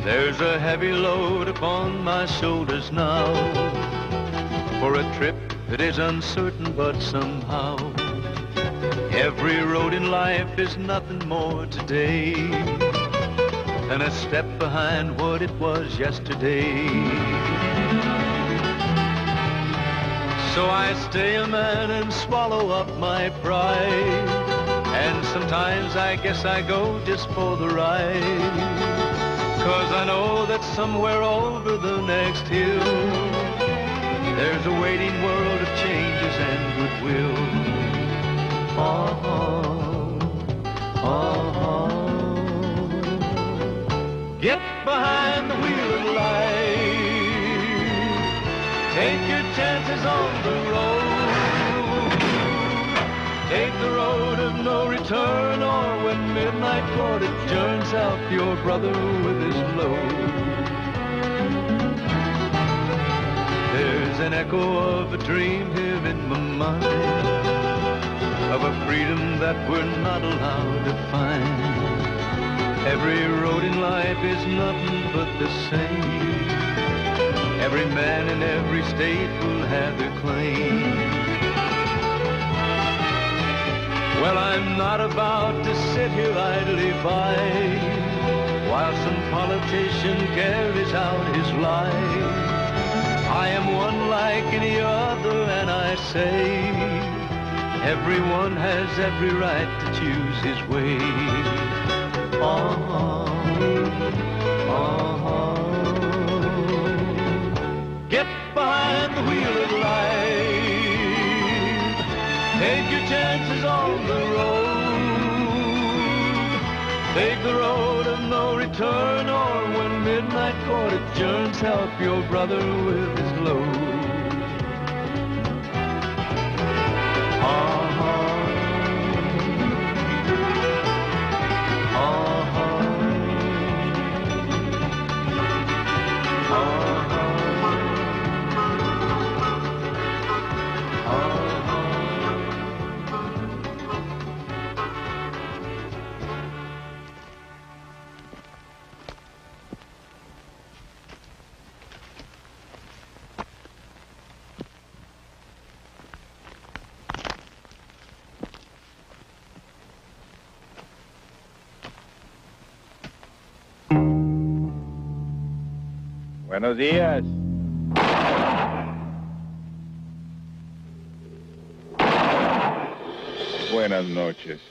There's a heavy load upon my shoulders now for a trip that is uncertain, but somehow every road in life is nothing more today than a step behind what it was yesterday. So I stay a man and swallow up my pride, and sometimes I guess I go just for the ride, 'cause I know that somewhere over the next hill there's a waiting world of changes and goodwill. Get behind the wheel of life. Take your chances on the road. Take the road of no return, or when midnight court adjourns, help your brother with his load. There's an echo of a dream here in my mind, of a freedom that we're not allowed to find. Every road in life is nothing but the same. Every man in every state will have their claim. Well, I'm not about to sit here idly by while some politician carries out his life. I am one like any other, and I say everyone has every right to choose his way. Get behind the wheel of life. Take your chances on the road. Take the road of no return, or when midnight court adjourns, help your brother with his load. Buenos días. Buenas noches.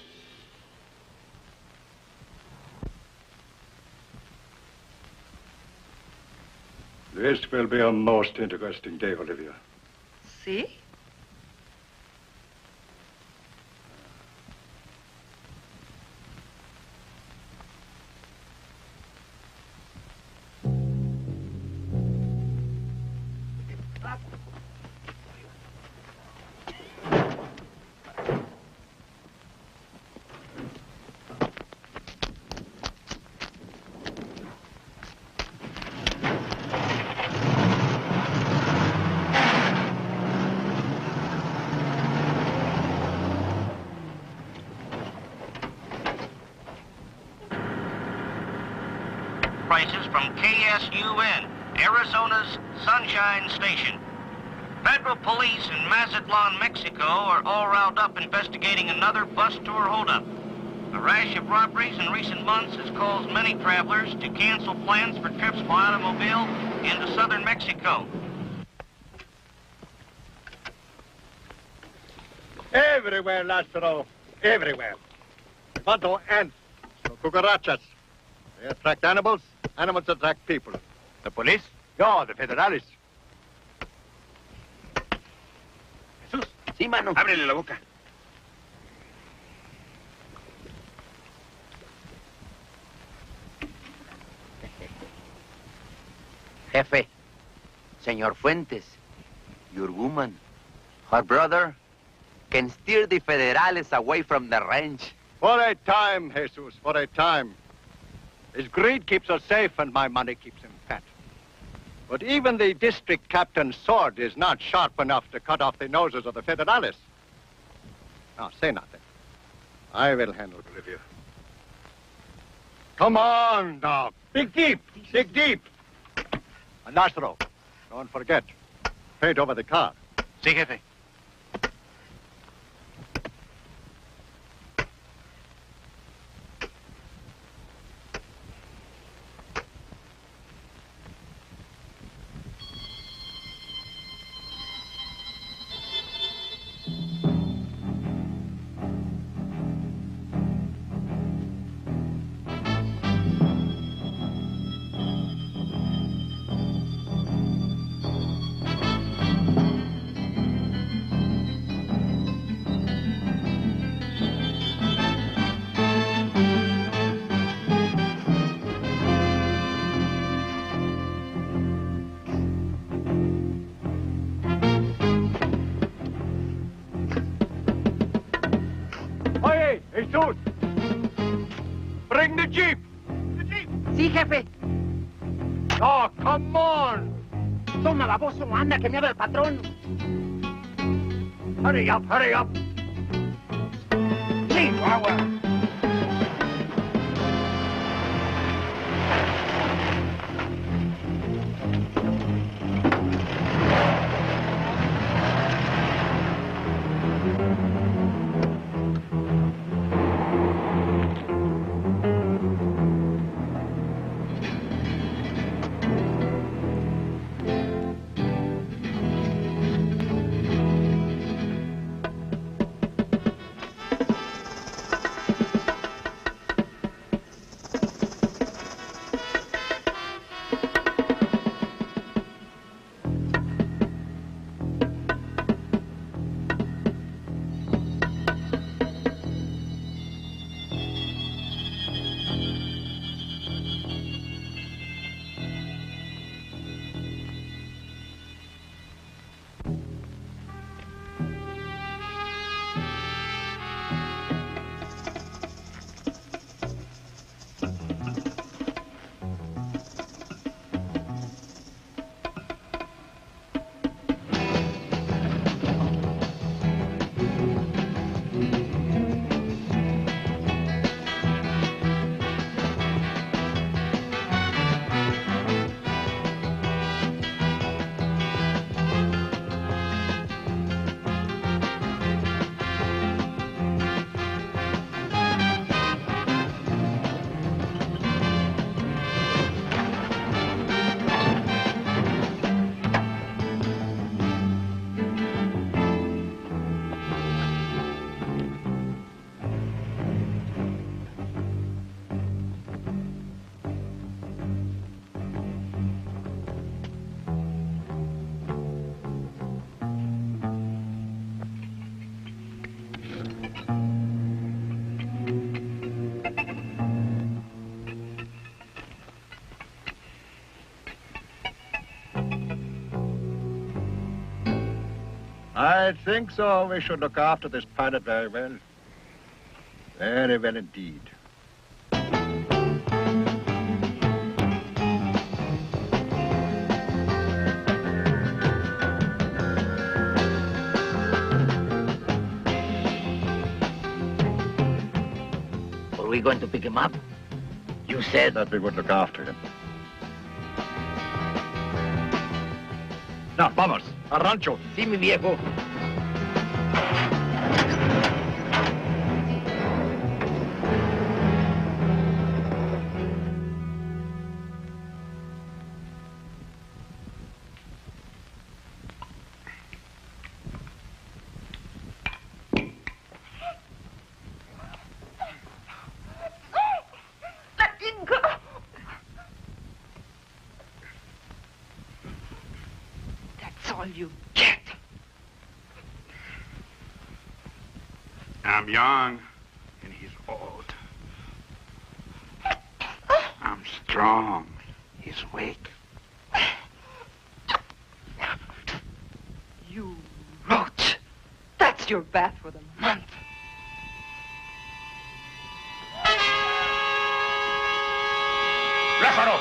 This will be a most interesting day, Olivia. See? Prices from KSUN, Arizona's Sunshine Station. Federal police in Mazatlan, Mexico are all riled up investigating another bus tour holdup. A rash of robberies in recent months has caused many travelers to cancel plans for trips by automobile into southern Mexico. Everywhere, Lázaro. Everywhere. But no ants, no cucarachas. They attract animals, animals attract people. The police? Yo, the federales. Jesús. Sí, mano. Ábrele la boca. Jefe, Señor Fuentes, your woman, her brother, can steer the federales away from the ranch. For a time, Jesus, for a time. His greed keeps us safe and my money keeps him fat. But even the district captain's sword is not sharp enough to cut off the noses of the federales. Now, say nothing. I will handle Olivia. Come on, now. Dig deep. Dig deep. And Nastro, don't forget, paint over the car. Sí, jefe. Hey, Jesus! Bring the jeep! The jeep! Sí, jefe. Oh, come on! Toma, baboso, anda, que me habla el patrón. Hurry up, hurry up! Chihuahua. I think so. We should look after this pilot very well. Very well indeed. Are we going to pick him up? You said... That we would look after him. Now, vamos. Al rancho. Sí, mi viejo. You get. I'm young, and he's old. I'm strong. He's weak. You roach. That's your bath for the month. ¡Lájaro!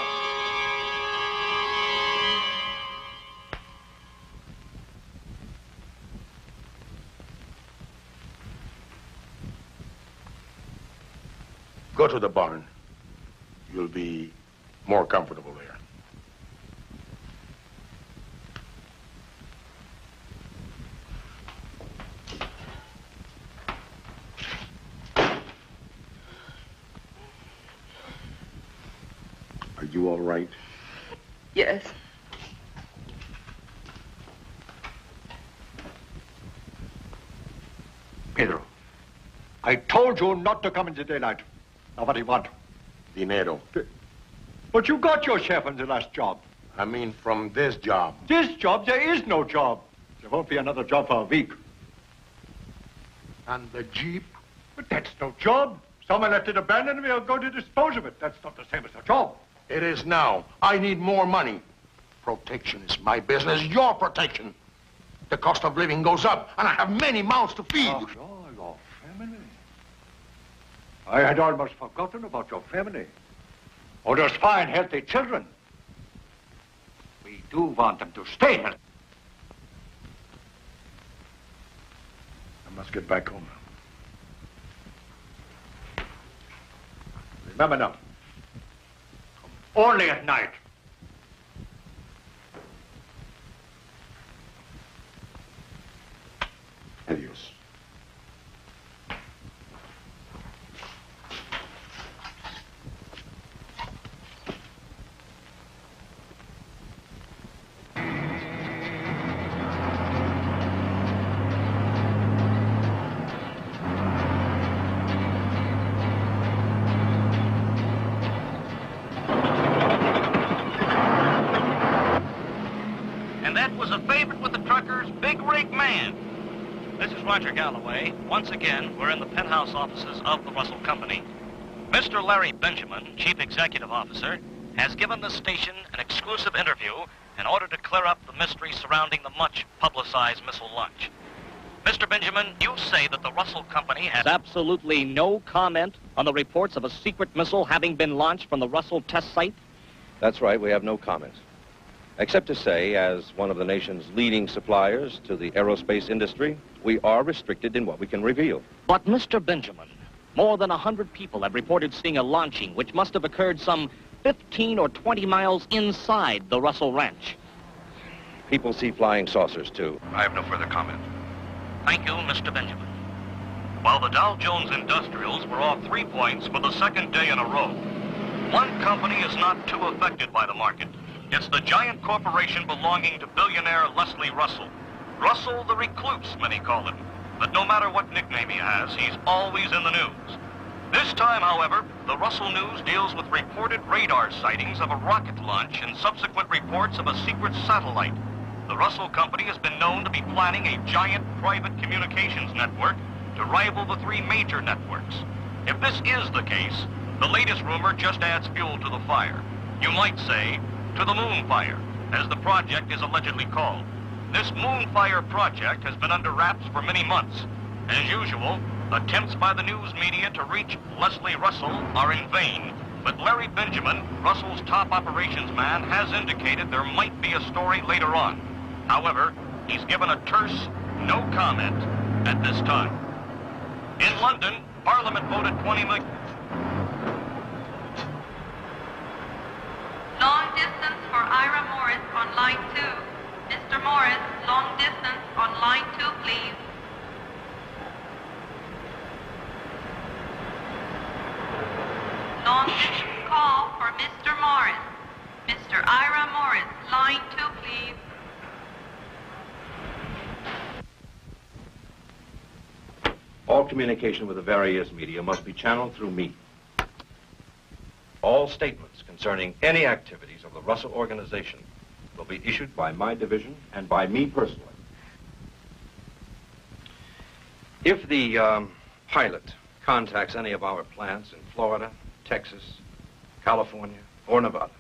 Go to the barn. You'll be More comfortable there. Are you all right? Yes. Pedro, I told you not to come in the daylight. Now, what do you want? Dinero. But you got your share from the last job. I mean, from this job. This job, there is no job. There won't be another job for a week. And the Jeep? But that's no job. Someone left it abandoned and we'll go to dispose of it. That's not the same as a job. It is now. I need more money. Protection is my business, your protection. The cost of living goes up, and I have many mouths to feed. Oh, your family. I had almost forgotten about your family. Oh, those fine, healthy children. We do want them to stay healthy. I must get back home now. Remember now, only at night. Adios. And that was a favorite with the truckers, Big Rig Man. This is Roger Galloway. Once again, we're in the penthouse offices of the Russell Company. Mr. Larry Benjamin, Chief Executive Officer, has given the station an exclusive interview in order to clear up the mystery surrounding the much-publicized missile launch. Mr. Benjamin, you say that the Russell Company has absolutely no comment on the reports of a secret missile having been launched from the Russell test site? That's right, we have no comment. Except to say, as one of the nation's leading suppliers to the aerospace industry, we are restricted in what we can reveal. But, Mr. Benjamin, more than 100 people have reported seeing a launching which must have occurred some 15 or 20 miles inside the Russell Ranch. People see flying saucers, too. I have no further comment. Thank you, Mr. Benjamin. While the Dow Jones Industrials were off 3 points for the second day in a row, one company is not too affected by the market. It's the giant corporation belonging to billionaire Leslie Russell. Russell the Recluse, many call him. But no matter what nickname he has, he's always in the news. This time, however, the Russell News deals with reported radar sightings of a rocket launch and subsequent reports of a secret satellite. The Russell Company has been known to be planning a giant private communications network to rival the three major networks. If this is the case, the latest rumor just adds fuel to the fire. You might say, to the Moonfire, as the project is allegedly called. This Moonfire project has been under wraps for many months. As usual, attempts by the news media to reach Leslie Russell are in vain. But Larry Benjamin, Russell's top operations man, has indicated there might be a story later on. However, he's given a terse no comment at this time. In London, Parliament voted 20 million... Long distance for Ira Morris on line 2. Mr. Morris, long distance on line 2, please. Long distance call for Mr. Morris. Mr. Ira Morris, line 2, please. All communication with the various media must be channeled through me. All statements concerning any activities of the Russell organization will be issued by my division and by me personally. If the pilot contacts any of our plants in Florida, Texas, California, or Nevada,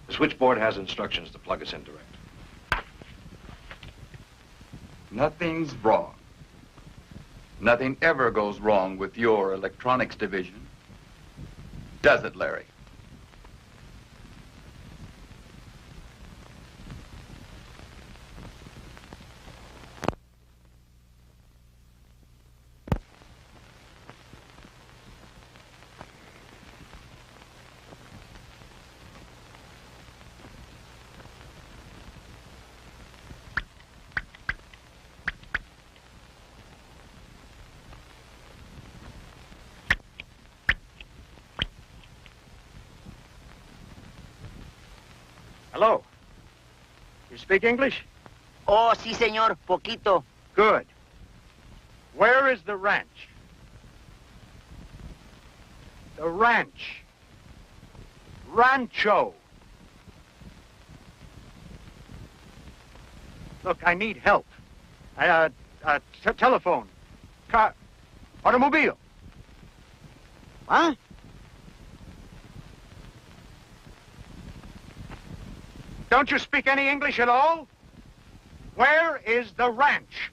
the switchboard has instructions to plug us in direct. Nothing's wrong. Nothing ever goes wrong with your electronics division. Does it, Larry? Hello. You speak English? Oh, sí, señor, poquito. Good. Where is the ranch? The ranch. Rancho. Look, I need help. Telephone. Car. Automobile. Huh? Don't you speak any English at all? Where is the ranch?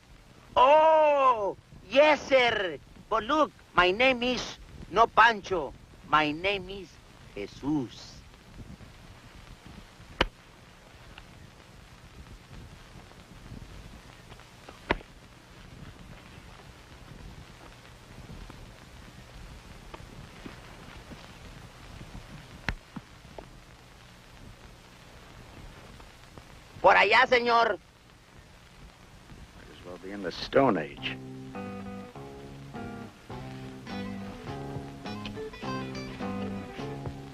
Oh, yes, sir. But look, my name is no Pancho. My name is Jesus. Por allá, señor. Might as well be in the Stone Age.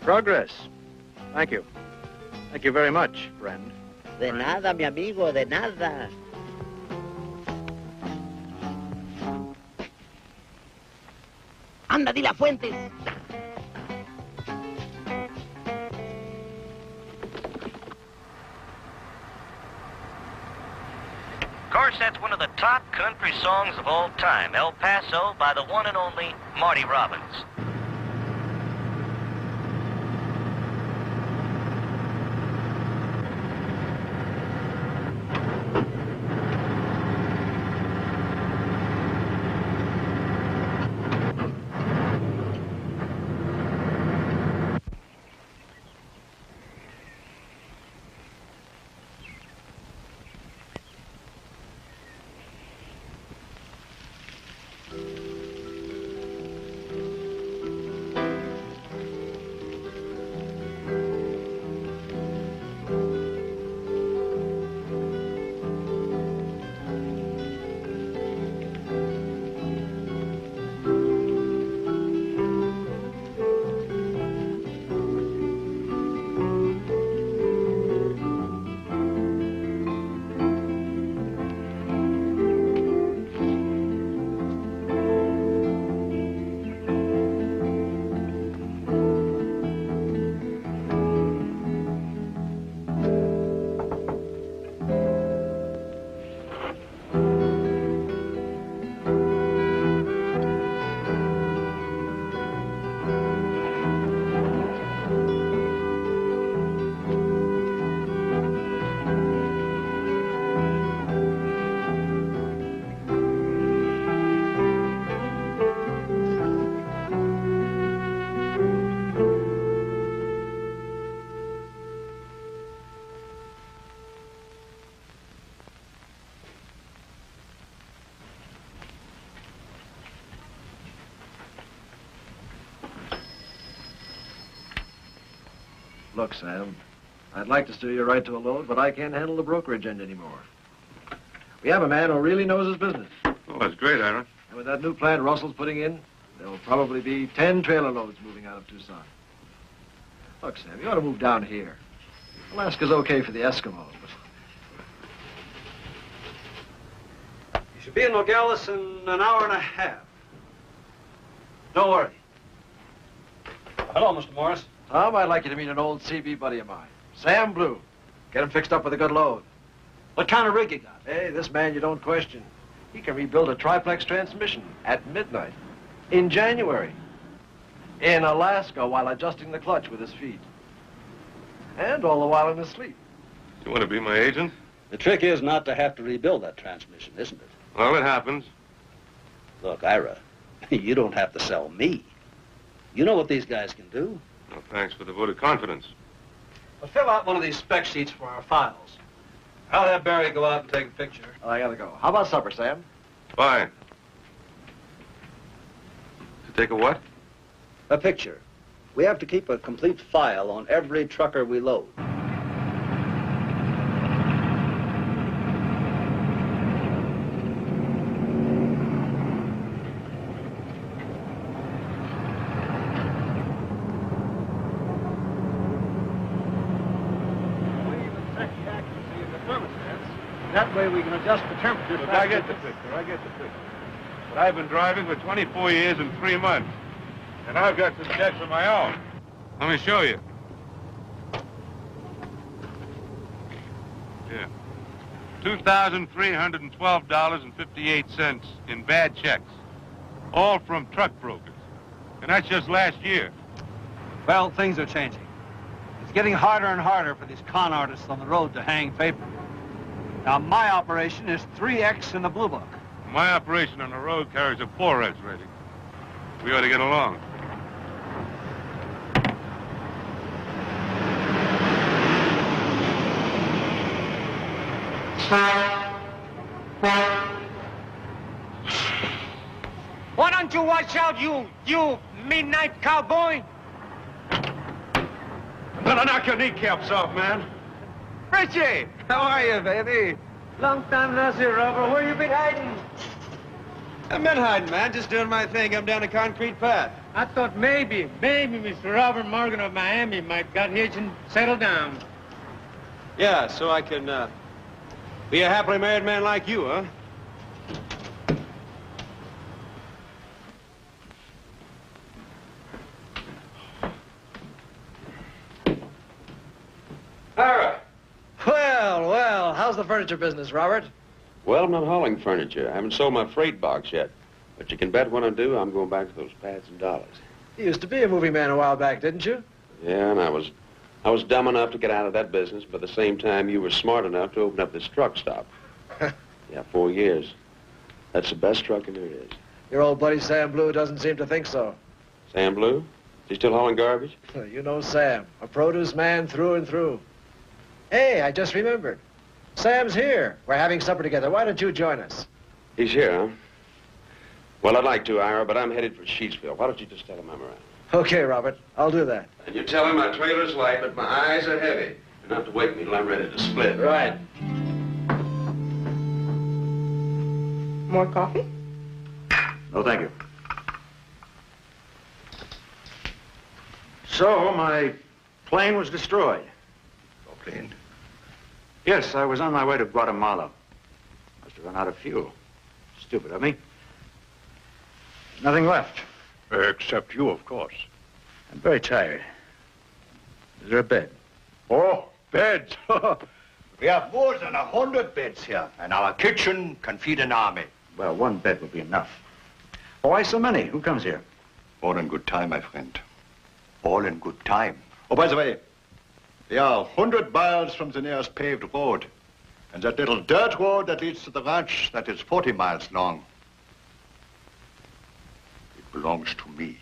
Progress. Thank you. Thank you very much, friend. De nada, mi amigo, de nada. Anda, di la Fuentes. Of course, that's one of the top country songs of all time, El Paso, by the one and only Marty Robbins. Look, Sam, I'd like to steer you right to a load, but I can't handle the brokerage end anymore. We have a man who really knows his business. Oh, that's great, Ira. And with that new plant Russell's putting in, there'll probably be 10 trailer loads moving out of Tucson. Look, Sam, you ought to move down here. Alaska's okay for the Eskimos, but... You should be in Nogales in an hour and a half. Don't worry. Hello, Mr. Morris. Tom, I'd like you to meet an old CB buddy of mine, Sam Blue. Get him fixed up with a good load. What kind of rig you got? Hey, this man you don't question. He can rebuild a triplex transmission at midnight in January in Alaska while adjusting the clutch with his feet. And all the while in his sleep. You want to be my agent? The trick is not to have to rebuild that transmission, isn't it? Well, it happens. Look, Ira, you don't have to sell me. You know what these guys can do. Well, thanks for the vote of confidence. Well, fill out one of these spec sheets for our files. I'll have Barry go out and take a picture. Oh, I gotta go. How about supper, Sam? Fine. To take a what? A picture. We have to keep a complete file on every trucker we load. way we can adjust the temperature. Look, I get the picture. But I've been driving for 24 years and 3 months. And I've got some checks of my own. Let me show you. Yeah. $2,312.58 in bad checks. All from truck brokers. And that's just last year. Well, things are changing. It's getting harder and harder for these con artists on the road to hang paper. Now, my operation is 3X in the Blue Book. My operation on the road carries a 4X rating. We ought to get along. Why don't you watch out, you midnight cowboy? I'm gonna knock your kneecaps off, man. Richie, how are you, baby? Long time no see, Robert. Where you been hiding? I've been hiding, man. Just doing my thing. I'm down a concrete path. I thought maybe Mr. Robert Morgan of Miami might got hitched and settle down. Yeah, so I can, be a happily married man like you, huh? Ira! Well, how's the furniture business, Robert? Well, I'm not hauling furniture. I haven't sold my freight box yet. But you can bet when I do, I'm going back to those pads and dollars. You used to be a movie man a while back, didn't you? Yeah, and I was dumb enough to get out of that business, but at the same time, you were smart enough to open up this truck stop. Yeah, 4 years. That's the best trucking there is. Your old buddy Sam Blue doesn't seem to think so. Sam Blue? Is he still hauling garbage? You know Sam, a produce man through and through. Hey, I just remembered. Sam's here. We're having supper together. Why don't you join us? He's here, huh? Well, I'd like to, Ira, but I'm headed for Sheetsville. Why don't you just tell him I'm around? Okay, Robert. I'll do that. And you tell him my trailer's light, but my eyes are heavy. You don't have to wake me till I'm ready to split. Right. More coffee? No, thank you. So, my plane was destroyed. Your plane? Yes, I was on my way to Guatemala. Must have run out of fuel. Stupid of me. Nothing left. Except you, of course. I'm very tired. Is there a bed? Oh, beds. We have more than 100 beds here, and our kitchen can feed an army. Well, one bed will be enough. Oh, why so many? Who comes here? All in good time, my friend. All in good time. Oh, by the way, we are 100 miles from the nearest paved road. And that little dirt road that leads to the ranch, that is 40 miles long. It belongs to me.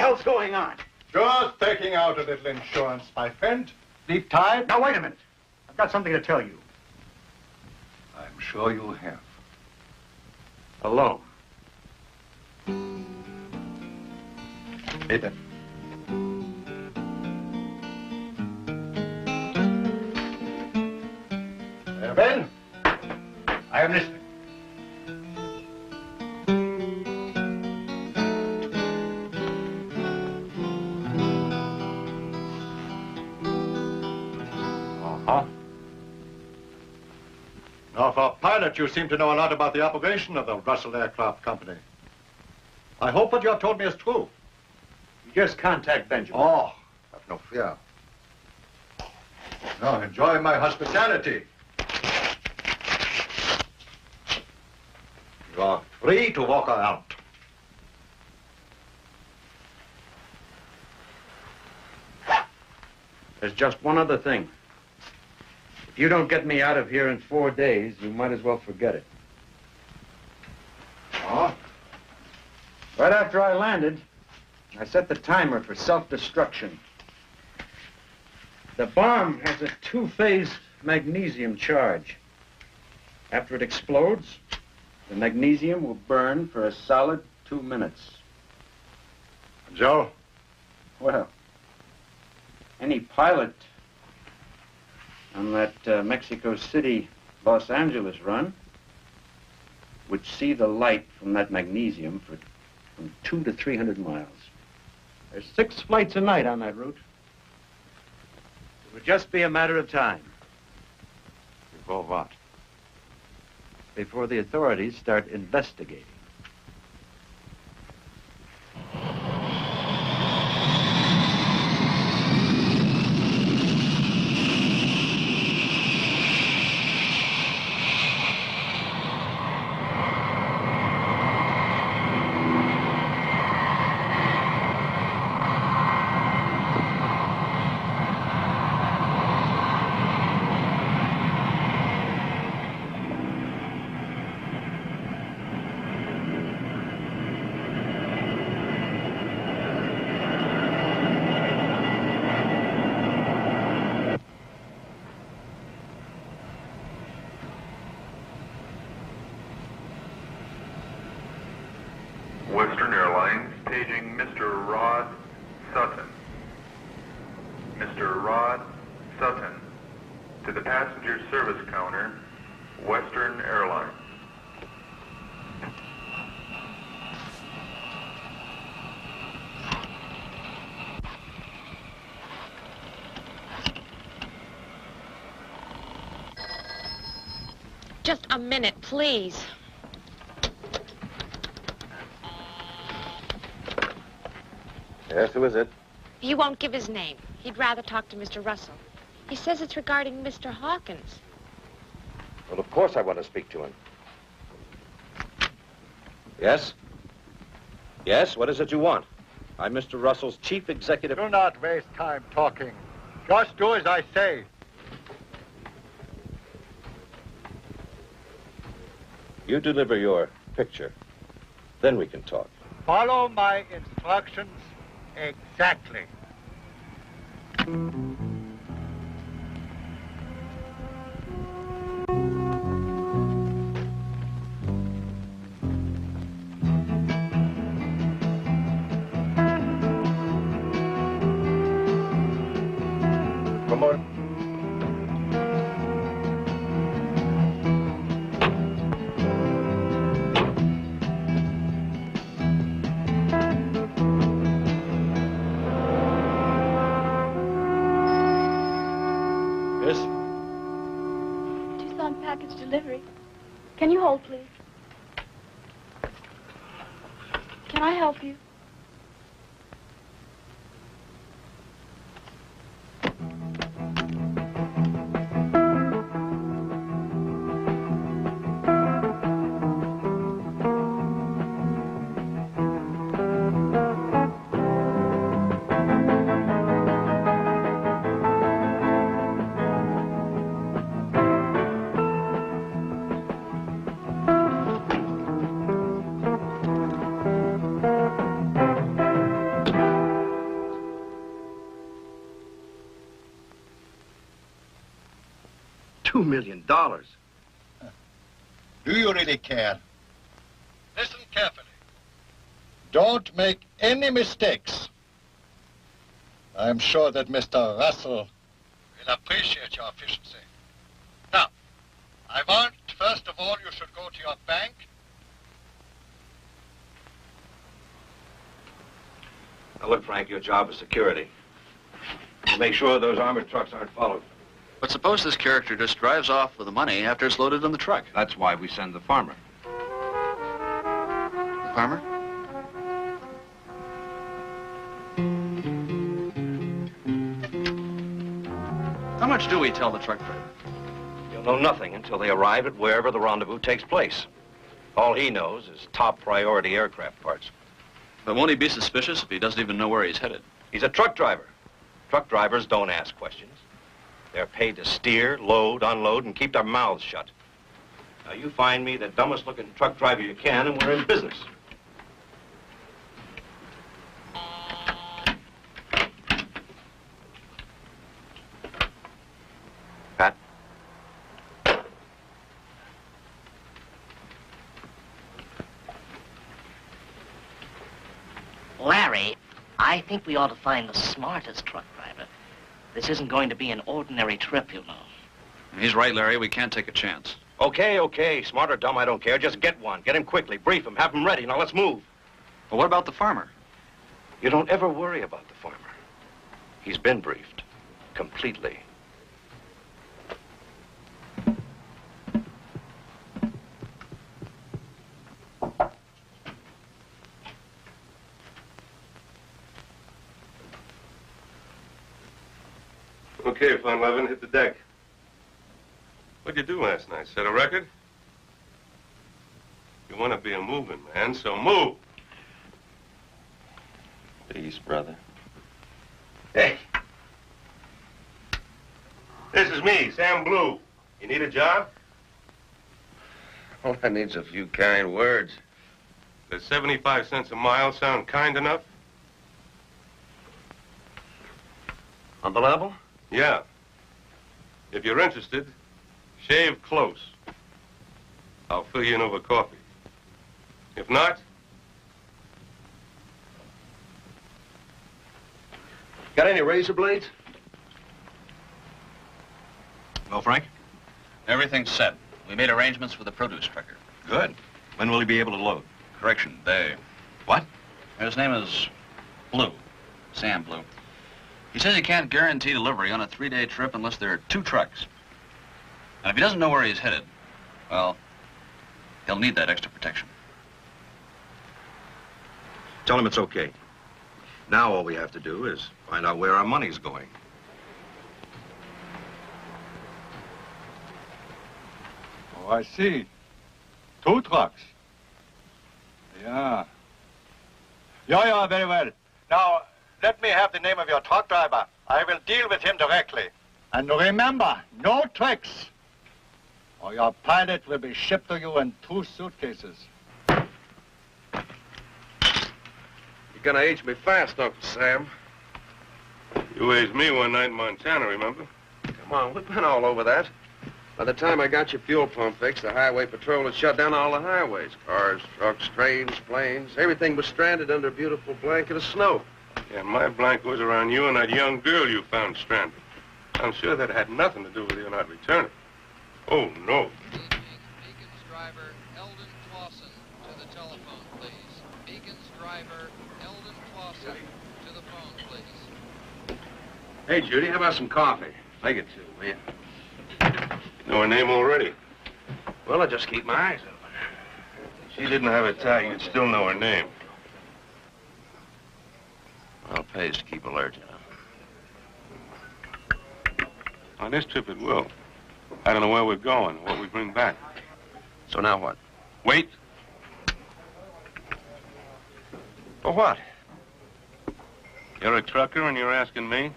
What's going on? Just taking out a little insurance, my friend. Deep tide? Now, wait a minute. I've got something to tell you. I'm sure you have. Alone. Ethan. Ben, I am listening. Now, for a pilot, you seem to know a lot about the operation of the Russell Aircraft Company. I hope what you have told me is true. You just contact Benjamin. Oh, have no fear. Now, enjoy my hospitality. You are free to walk around. There's just one other thing. If you don't get me out of here in 4 days, you might as well forget it. Oh? Right after I landed, I set the timer for self-destruction. The bomb has a two-phase magnesium charge. After it explodes, the magnesium will burn for a solid 2 minutes. Joe? Well, any pilot on that Mexico City, Los Angeles run would see the light from that magnesium from 200 to 300 miles. There's 6 flights a night on that route. It would just be a matter of time. Before what? Before the authorities start investigating. Western Airlines paging Mr. Rod Sutton. Mr. Rod Sutton. To the passenger service counter, Western Airlines. Just a minute, please. Yes, who is it? He won't give his name. He'd rather talk to Mr. Russell. He says it's regarding Mr. Hawkins. Well, of course I want to speak to him. Yes? Yes, what is it you want? I'm Mr. Russell's chief executive... Do not waste time talking. Just do as I say. You deliver your picture. Then we can talk. Follow my instructions exactly. Come on. Package delivery. Can you hold, please? Can I help you? $2 million. Do you really care? Listen carefully. Don't make any mistakes. I'm sure that Mr. Russell will appreciate your efficiency. Now, I want, first of all, you should go to your bank. Now, look, Frank, your job is security. Make sure those armored trucks aren't followed. But suppose this character just drives off with the money after it's loaded on the truck. That's why we send the farmer. The farmer? How much do we tell the truck driver? You'll know nothing until they arrive at wherever the rendezvous takes place. All he knows is top priority aircraft parts. But won't he be suspicious if he doesn't even know where he's headed? He's a truck driver. Truck drivers don't ask questions. They're paid to steer, load, unload, and keep their mouths shut. Now, you find me the dumbest-looking truck driver you can, and we're in business. I think we ought to find the smartest truck driver. This isn't going to be an ordinary trip, you know. He's right, Larry. We can't take a chance. Okay. Smart or dumb, I don't care. Just get one. Get him quickly. Brief him. Have him ready. Now let's move. Well, what about the farmer? You don't ever worry about the farmer. He's been briefed. Completely. Okay, Von Levin, hit the deck. What'd you do last night? Set a record? You want to be a moving man, so move. Peace, brother. Hey. This is me, Sam Blue. You need a job? All I need's a few kind words. Does 75 cents a mile sound kind enough? On the level? Yeah. If you're interested, shave close. I'll fill you in over coffee. If not... Got any razor blades? Well, Frank? Everything's set. We made arrangements for the produce trucker. Good. When will he be able to load? Correction, they. What? His name is Blue. Sam Blue. He says he can't guarantee delivery on a 3-day trip unless there are 2 trucks. And if he doesn't know where he's headed, well, he'll need that extra protection. Tell him it's okay. Now all we have to do is find out where our money's going. Oh, I see. 2 trucks. Yeah. Yeah, very well. Now, let me have the name of your truck driver. I will deal with him directly. And remember, no tricks, or your pilot will be shipped to you in 2 suitcases. You're gonna age me fast, Uncle Sam. You aged me one night in Montana, remember? Come on, we've been all over that. By the time I got your fuel pump fixed, the highway patrol had shut down all the highways. Cars, trucks, trains, planes. Everything was stranded under a beautiful blanket of snow. Yeah, my blanket was around you and that young girl you found stranded. I'm sure that had nothing to do with you not returning. Oh, no. Beacon's driver, Eldon Clausen, to the telephone, please. Beacon's driver, Eldon Clausen, to the phone, please. Hey, Judy, how about some coffee? Make it 2, will you? You know her name already. Well, I just keep my eyes open. If she didn't have a tag, you'd still know her name. Well, it pays to keep alert, you know. On this trip, it will. I don't know where we're going, what we bring back. So now what? Wait. For what? You're a trucker and you're asking me?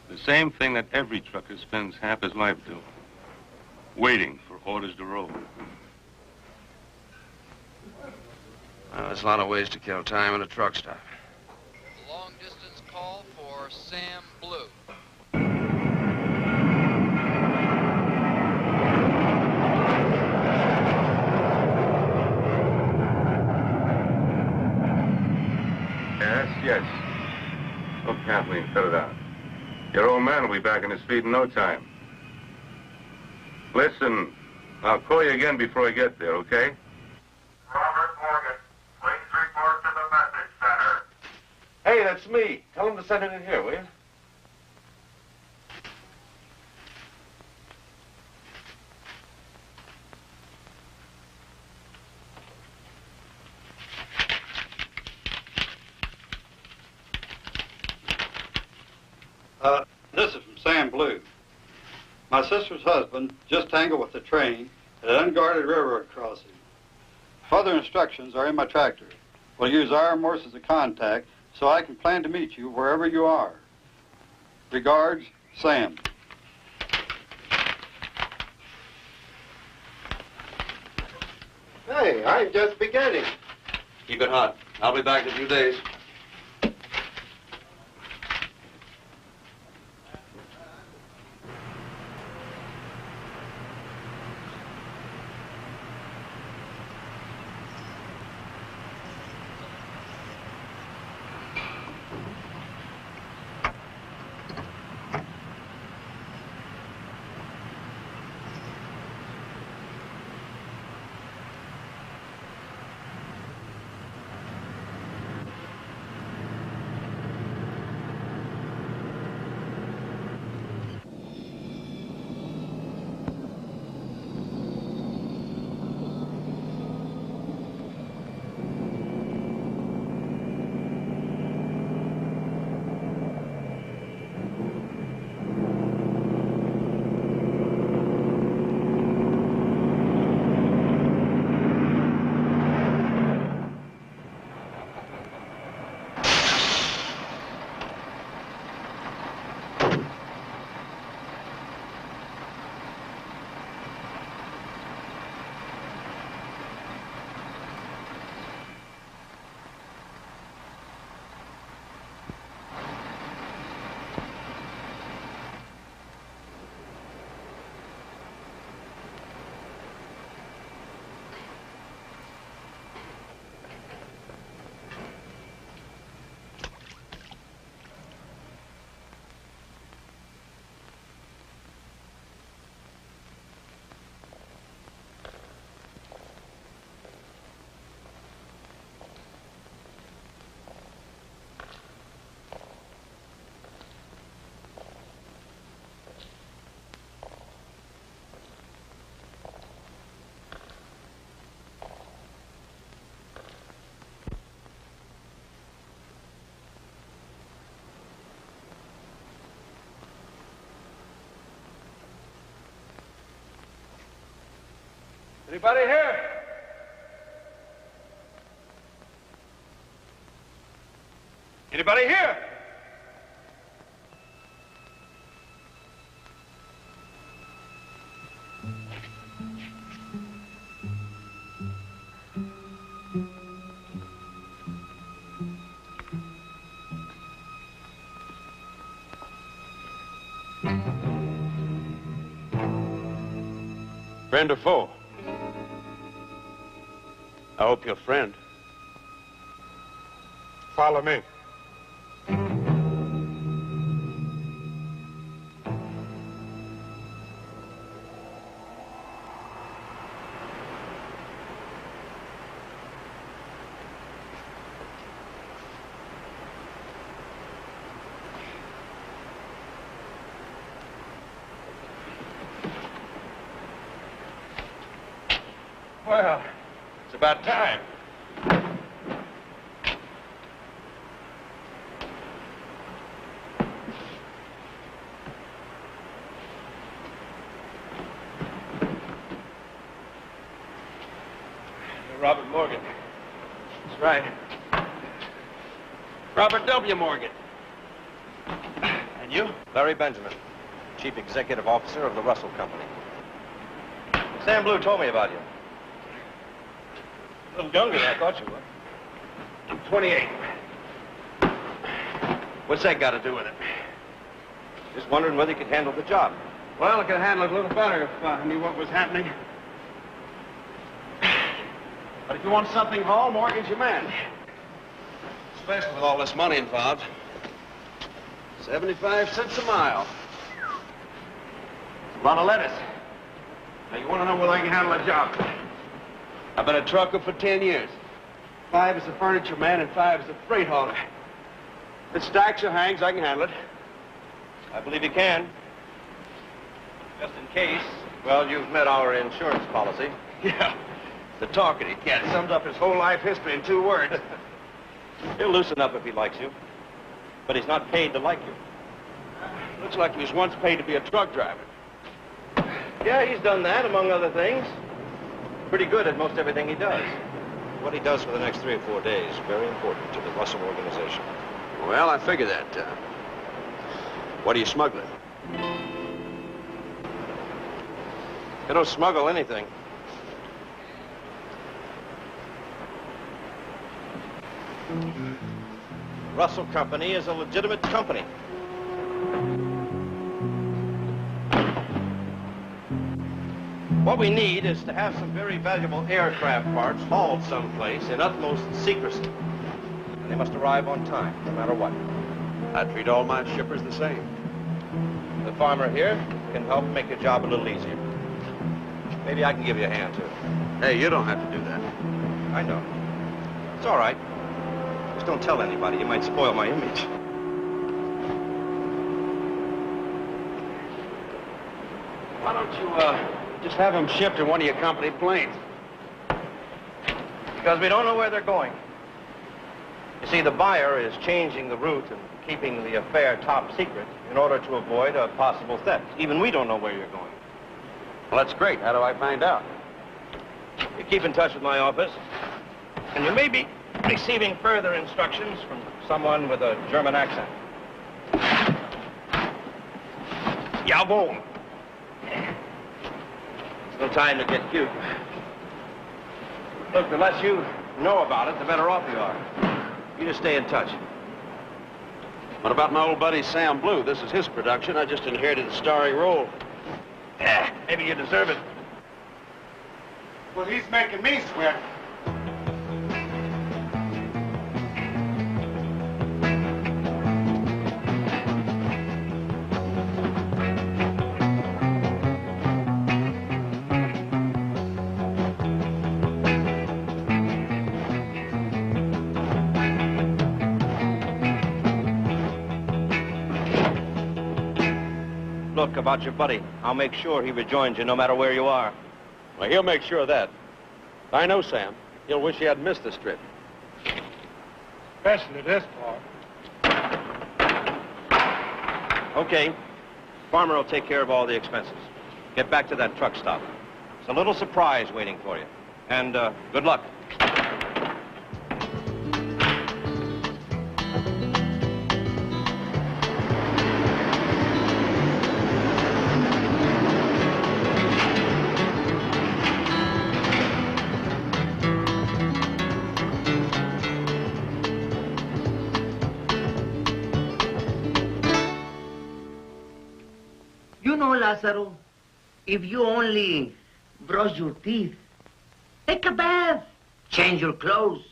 The same thing that every trucker spends half his life doing. Waiting for orders to roll. Well, there's a lot of ways to kill time in a truck stop. A long-distance call for Sam Blue. Yes. Oh, Kathleen, cut it out. Your old man will be back on his feet in no time. Listen, I'll call you again before I get there, okay? Robert Morgan, please report to the message center. Hey, that's me. Tell him to send it in here, will you? This is from Sam Blue. My sister's husband just tangled with the train at an unguarded railroad crossing. Further instructions are in my tractor. We'll use our Morse as a contact so I can plan to meet you wherever you are. Regards, Sam. Hey, I'm just beginning. Keep it hot. I'll be back in a few days. Anybody here? Anybody here? Friend or foe? I hope you're a friend. Follow me. Well, it's about time. Robert Morgan. That's right. Robert W. Morgan. And you? Larry Benjamin, Chief Executive Officer of the Russell Company. Sam Blue told me about you. A little younger than I thought you were. I'm 28. What's that got to do with it? Just wondering whether you could handle the job. Well, I could handle it a little better if I knew what was happening. But if you want something, Hall, Morgan's your man. Especially with all this money involved. 75 cents a mile. It's a lot of lettuce. Now, you want to know whether I can handle a job? I've been a trucker for 10 years. 5 as a furniture man and 5 as a freight hauler. If it stacks or hangs, I can handle it. I believe you can. Just in case, well, you've met our insurance policy. Yeah. The talkative cat sums up his whole life history in 2 words. He'll loosen up if he likes you. But he's not paid to like you. Looks like he was once paid to be a truck driver. Yeah, he's done that, among other things. Pretty good at most everything he does. What he does for the next 3 or 4 days, very important to the Russell organization. Well, I figure that. What are you smuggling? You don't smuggle anything. Russell Company is a legitimate company. What we need is to have some very valuable aircraft parts hauled someplace in utmost secrecy. And they must arrive on time, no matter what. I treat all my shippers the same. The farmer here can help make your job a little easier. Maybe I can give you a hand, too. Hey, you don't have to do that. I know. It's all right. Just don't tell anybody. You might spoil my image. Why don't you, just have them shipped in one of your company planes? Because we don't know where they're going. You see, the buyer is changing the route and keeping the affair top secret in order to avoid a possible theft. Even we don't know where you're going. Well, that's great. How do I find out? You keep in touch with my office, and you may be receiving further instructions from someone with a German accent. Jawohl. It's no time to get cute. Look, the less you know about it, the better off you are. You just stay in touch. What about my old buddy Sam Blue? This is his production. I just inherited a starring role. Yeah, maybe you deserve it. Well, he's making me sweat. Look, about your buddy, I'll make sure he rejoins you no matter where you are. Well, he'll make sure of that. I know Sam. He'll wish he hadn't missed this trip. Especially this part. Okay. Farmer will take care of all the expenses. Get back to that truck stop. It's a little surprise waiting for you. And good luck. You know, Lazaro, if you only brush your teeth, take a bath, change your clothes,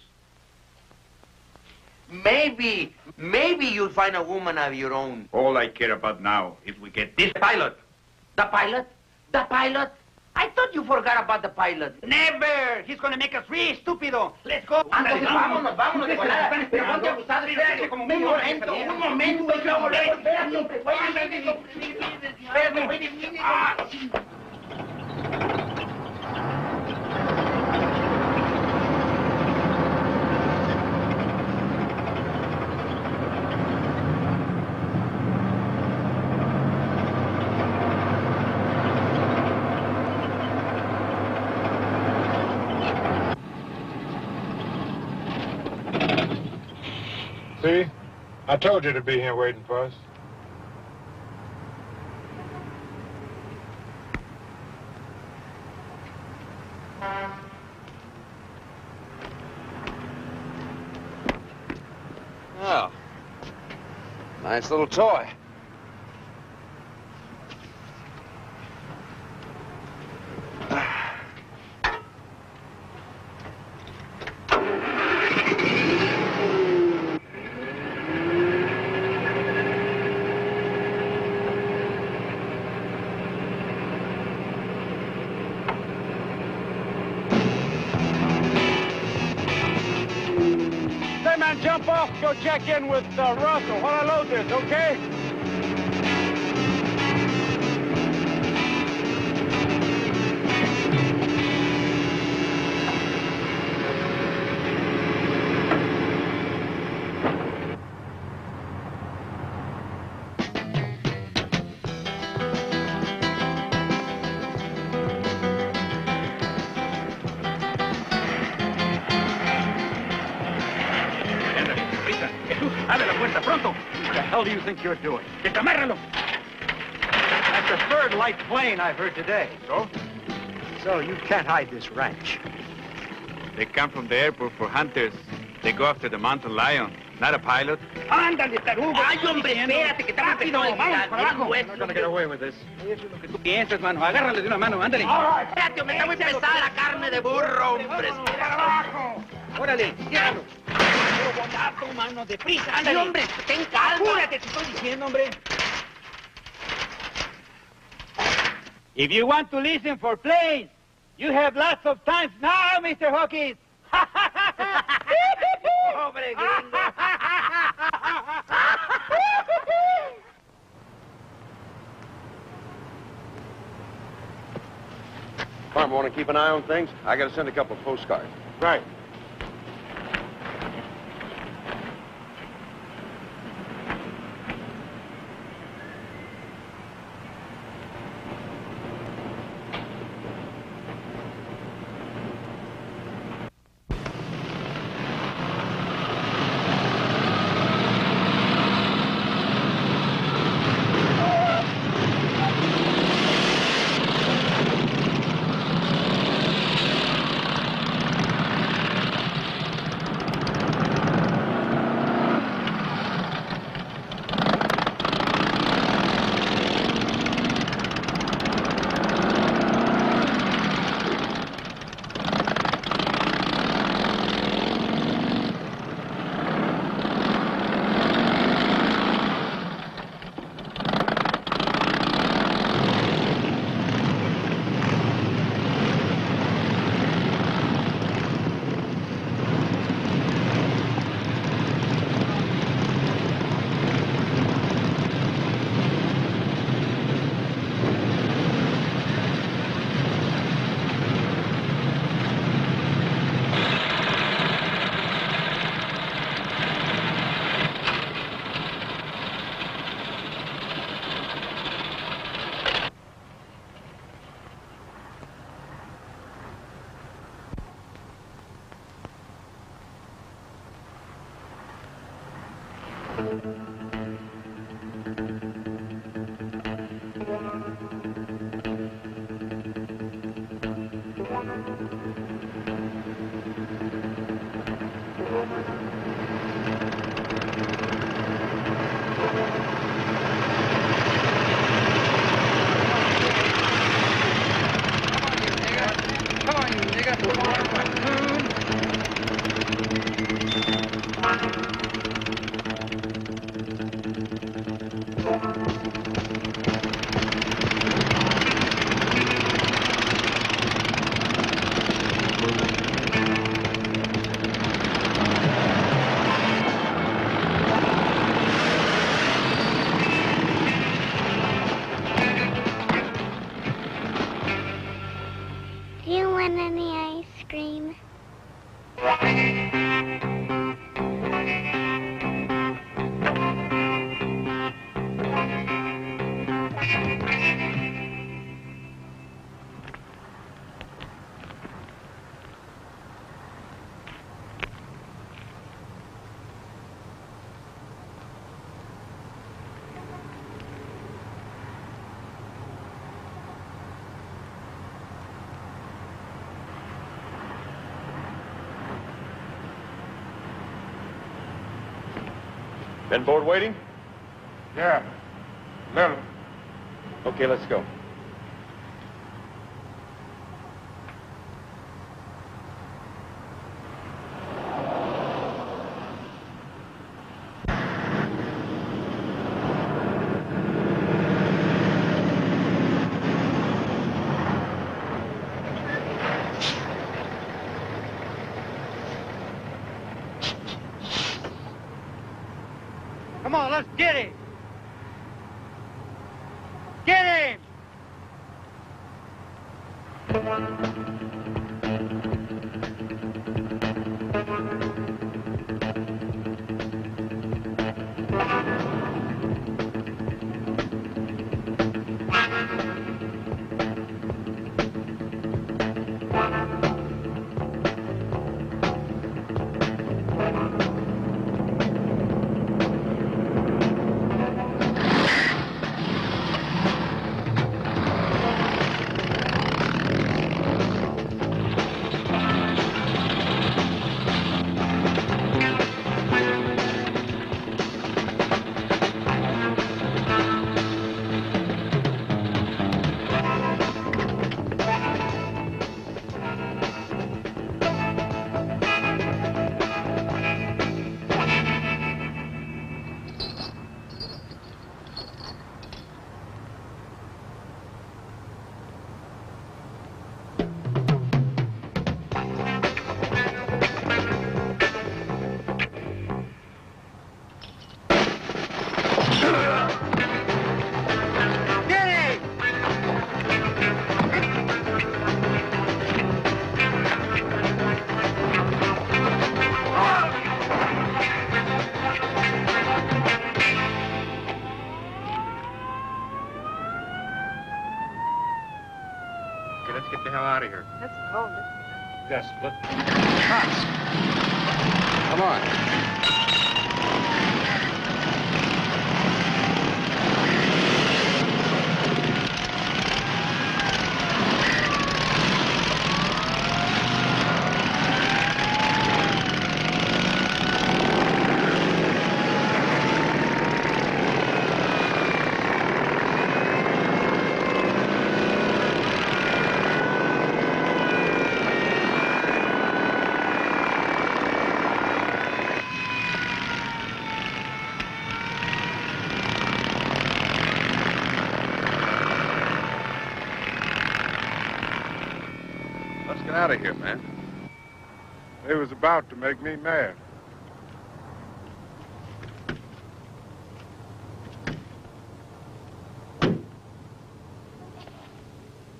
maybe you'll find a woman of your own. All I care about now is we get this pilot. The pilot? The pilot? I thought you forgot about the pilot. Never! He's gonna make us rich, estúpido. Let's go. Ándale, vámonos de volada. Pero ponte abusado, espérate como un momento, y luego See? I told you to be here waiting for us. Oh. Nice little toy. Jump off, go check in with Russell while I load this, okay? Abre la puerta, pronto! What the hell do you think you're doing? Desamárralo! That's the third light plane I've heard today. So you can't hide this ranch. They come from the airport for hunters. They go after the mountain lion, not a pilot. Ándale, tarugo. Ay, hombre, espérate, que rápido. Vamos para abajo. I'm not gonna get away with this. Eso es lo que tú piensas, mano. Agárrale de una mano, ándale. Espérate, hombre, está muy pesada la carne de burro, hombre. Para abajo. Órale, ciérralo. Pero botato, mano, deprisa, ándale. Sí, hombre, ten calma. Apúrate, te estoy diciendo, hombre. If you want to listen for planes, you have lots of time now, Mr. Hawkins. Pobre gringo. Farmer, want to keep an eye on things? I got to send a couple of postcards. Right. Do you want any ice cream? Ben board waiting? Yeah. Little. Okay, let's go. Come on, let's get him! Get him! Let's get the hell out of here. That's cold. Yeah, split. Come on. Let's get out of here, man. They was about to make me mad.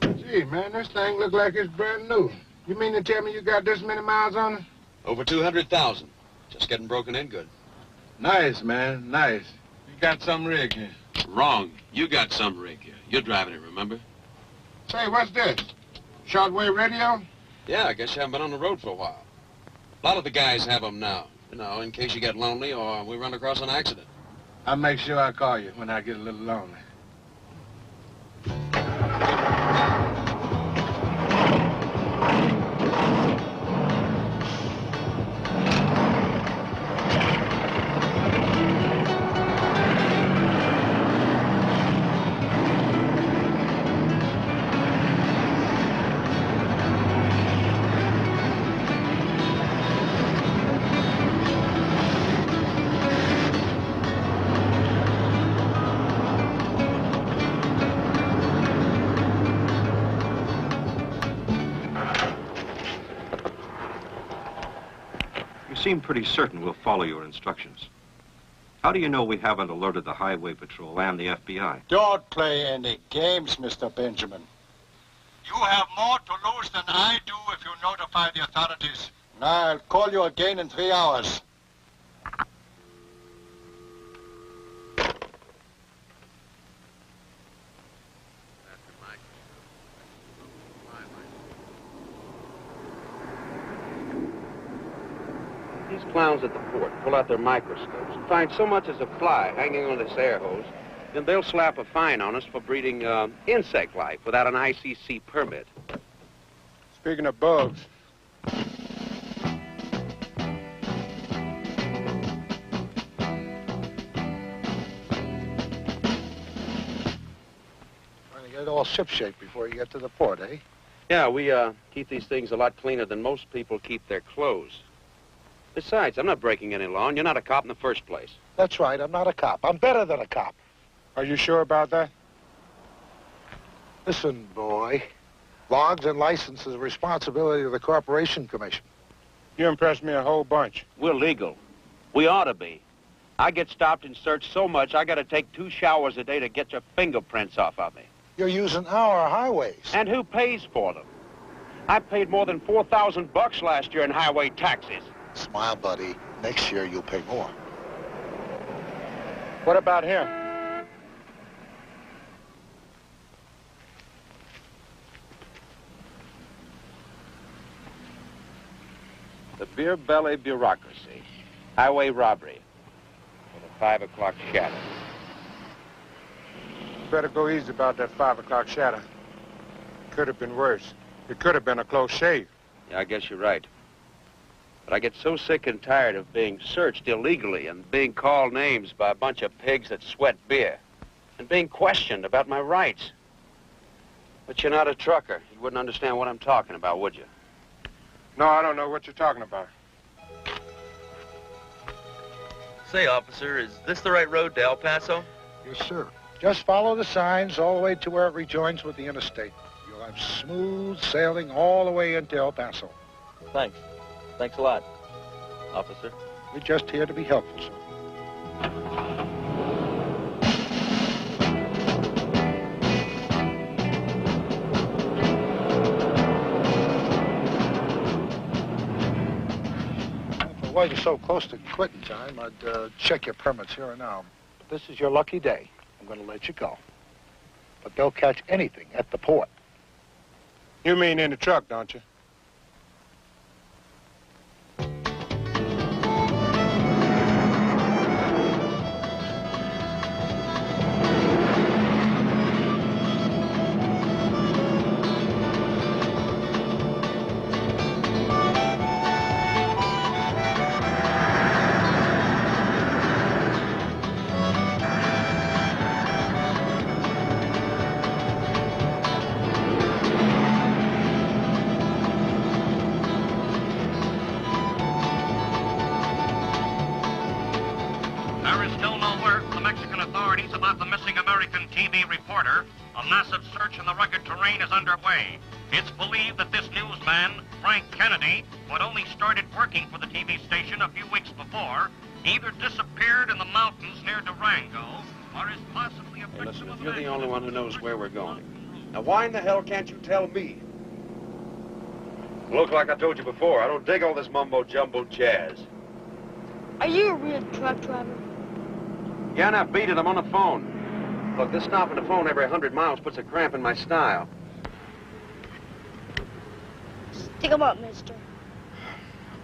Gee, man, this thing look like it's brand new. You mean to tell me you got this many miles on it? Over 200,000. Just getting broken in good. Nice, man, nice. You got some rig here. Wrong. You got some rig here. You're driving it, remember? Say, what's this? Shortwave radio? Yeah, I guess you haven't been on the road for a while. A lot of the guys have them now, you know, in case you get lonely or we run across an accident. I'll make sure I call you when I get a little lonely. You seem pretty certain we'll follow your instructions. How do you know we haven't alerted the Highway Patrol and the FBI? Don't play any games, Mr. Benjamin. You have more to lose than I do if you notify the authorities. I'll call you again in 3 hours. These clowns at the port pull out their microscopes and find so much as a fly hanging on this air hose, then they'll slap a fine on us for breeding insect life without an ICC permit. Speaking of bugs, trying to get it all shipshape before you get to the port, eh? Yeah, we keep these things a lot cleaner than most people keep their clothes. Besides, I'm not breaking any law, and you're not a cop in the first place. That's right, I'm not a cop. I'm better than a cop. Are you sure about that? Listen, boy. Logs and licenses are the responsibility of the Corporation Commission. You impressed me a whole bunch. We're legal. We ought to be. I get stopped and searched so much, I gotta take 2 showers a day to get your fingerprints off of me. You're using our highways. And who pays for them? I paid more than $4,000 last year in highway taxes. Smile, buddy. Next year, you'll pay more. What about him? The beer belly bureaucracy. Highway robbery. For the 5 o'clock shadow. You better go easy about that 5 o'clock shadow. Could have been worse. It could have been a close shave. Yeah, I guess you're right. But I get so sick and tired of being searched illegally and being called names by a bunch of pigs that sweat beer and being questioned about my rights. But you're not a trucker. You wouldn't understand what I'm talking about, would you? No, I don't know what you're talking about. Say, officer, is this the right road to El Paso? Yes, sir. Just follow the signs all the way to where it rejoins with the interstate. You'll have smooth sailing all the way into El Paso. Thanks. Thanks a lot, officer. We're just here to be helpful, sir. While you're so close to quitting time, I'd check your permits here and now. But this is your lucky day. I'm going to let you go. But they'll catch anything at the port. You mean in the truck, don't you? Why in the hell can't you tell me? Look, like I told you before, I don't dig all this mumbo-jumbo jazz. Are you a real truck driver? Yeah, now beat it, I'm on the phone. Look, this stopping the phone every 100 miles puts a cramp in my style. Stick 'em up, mister.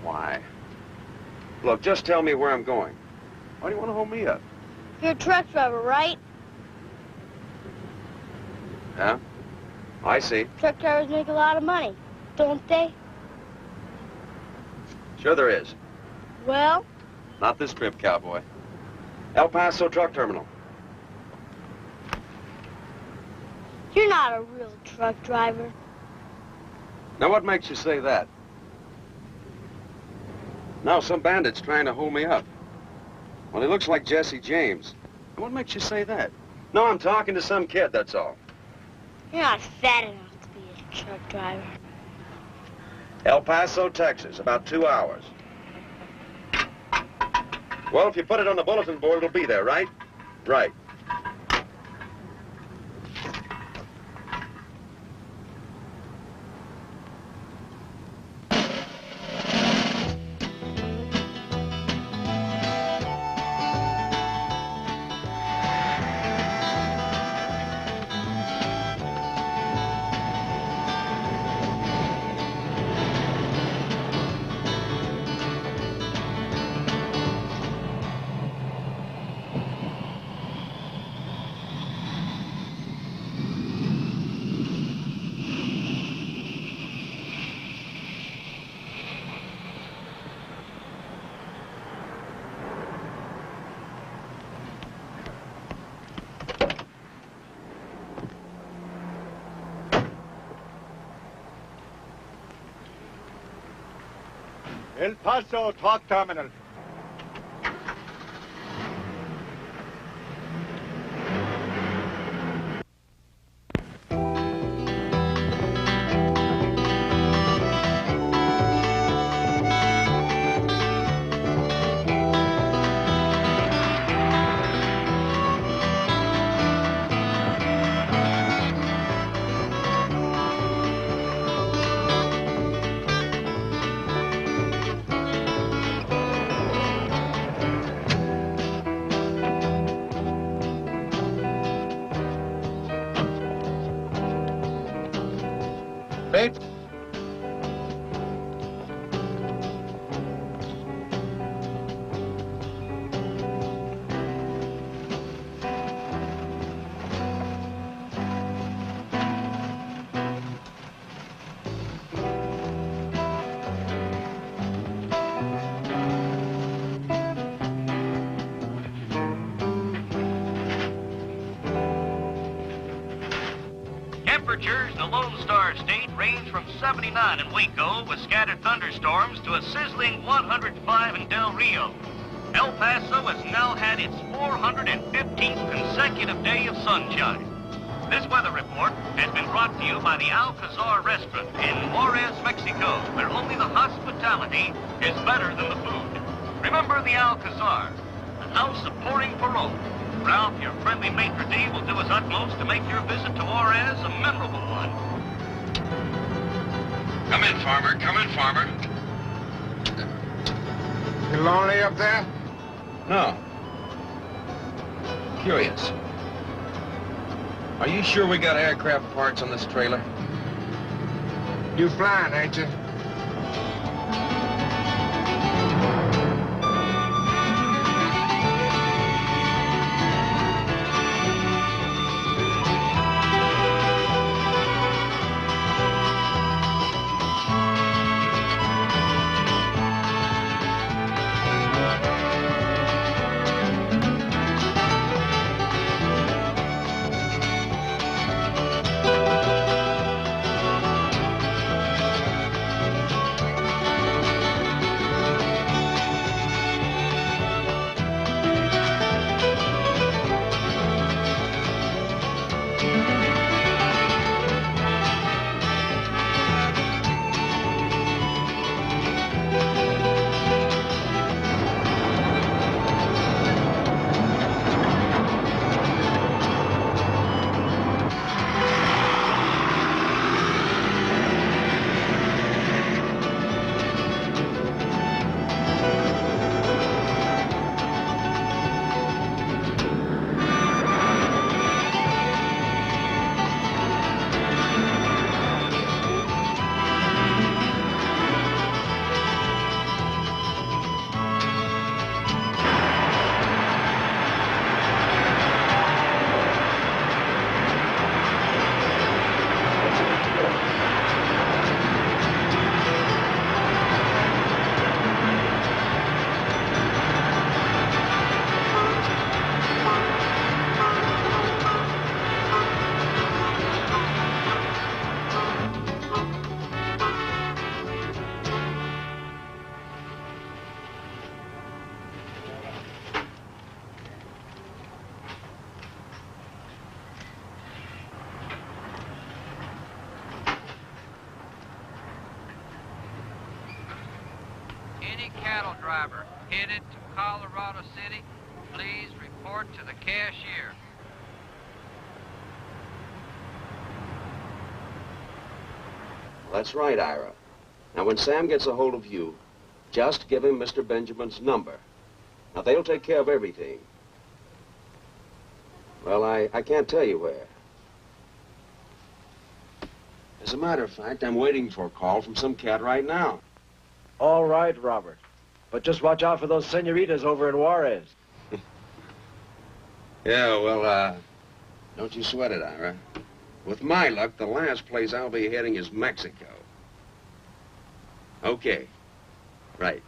Why? Look, just tell me where I'm going. Why do you want to hold me up? You're a truck driver, right? Yeah? I see. Truck drivers make a lot of money, don't they? Sure there is. Well, Not this trip, cowboy. El Paso Truck Terminal. you're not a real truck driver. Now, what makes you say that? Now, some bandit's trying to hold me up. Well, he looks like Jesse James. What makes you say that? No, I'm talking to some kid, that's all. You're not fat enough to be a truck driver. El Paso, Texas, about 2 hours. Well, if you put it on the bulletin board, it'll be there, right? Right. El Paso Truck Terminal. Wait. Temperatures in the Lone Star State range from 79 in Waco with scattered thunderstorms to a sizzling 105 in Del Rio. El Paso has now had its 415th consecutive day of sunshine. This weather report has been brought to you by the Alcazar restaurant in Juarez, Mexico, where only the hospitality is better than the food. Remember the Alcazar, an house of pouring parole. Ralph, your friendly maitre d' will do his utmost to make your visit to Juarez a memorable one. Come in, Farmer. Come in, Farmer. You lonely up there? No. Curious. Are you sure we got aircraft parts on this trailer? You flying, ain't you? Any cattle driver headed to Colorado City, please report to the cashier. That's right, Ira. Now, when Sam gets a hold of you, just give him Mr. Benjamin's number. Now, they'll take care of everything. Well, I can't tell you where. As a matter of fact, I'm waiting for a call from some cat right now. All right, Robert. But just watch out for those senoritas over in Juarez. Yeah, well, don't you sweat it, Ira. With my luck, the last place I'll be heading is Mexico. Okay. Right.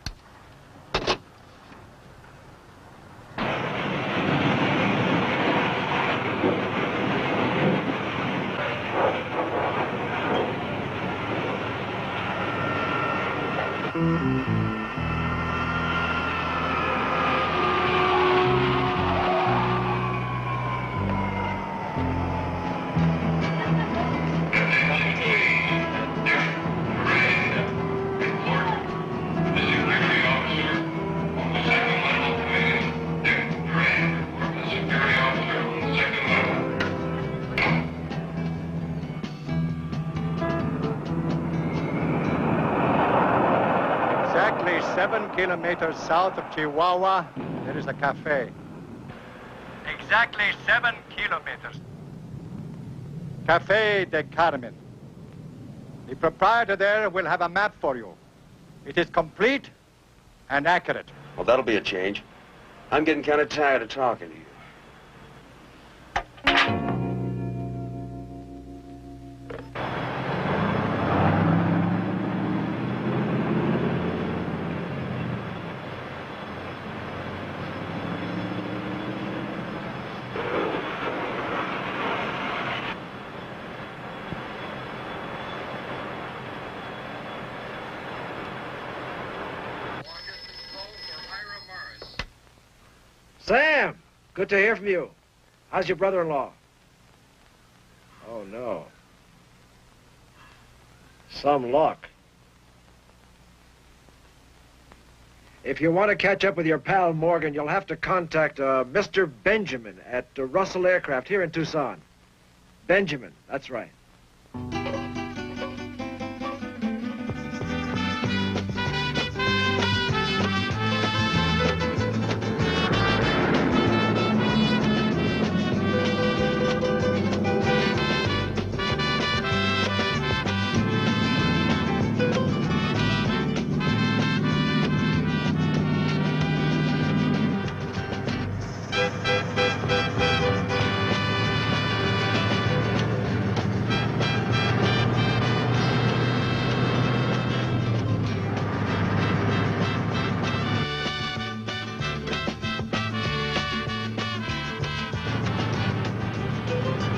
Exactly 7 kilometers south of Chihuahua, there is a cafe. Exactly 7 kilometers. Cafe de Carmen. The proprietor there will have a map for you. It is complete and accurate. Well, that'll be a change. I'm getting kind of tired of talking to you. Sam, good to hear from you. How's your brother-in-law? Oh, no. Some luck. If you want to catch up with your pal Morgan, you'll have to contact Mr. Benjamin at Russell Aircraft here in Tucson. Benjamin, that's right.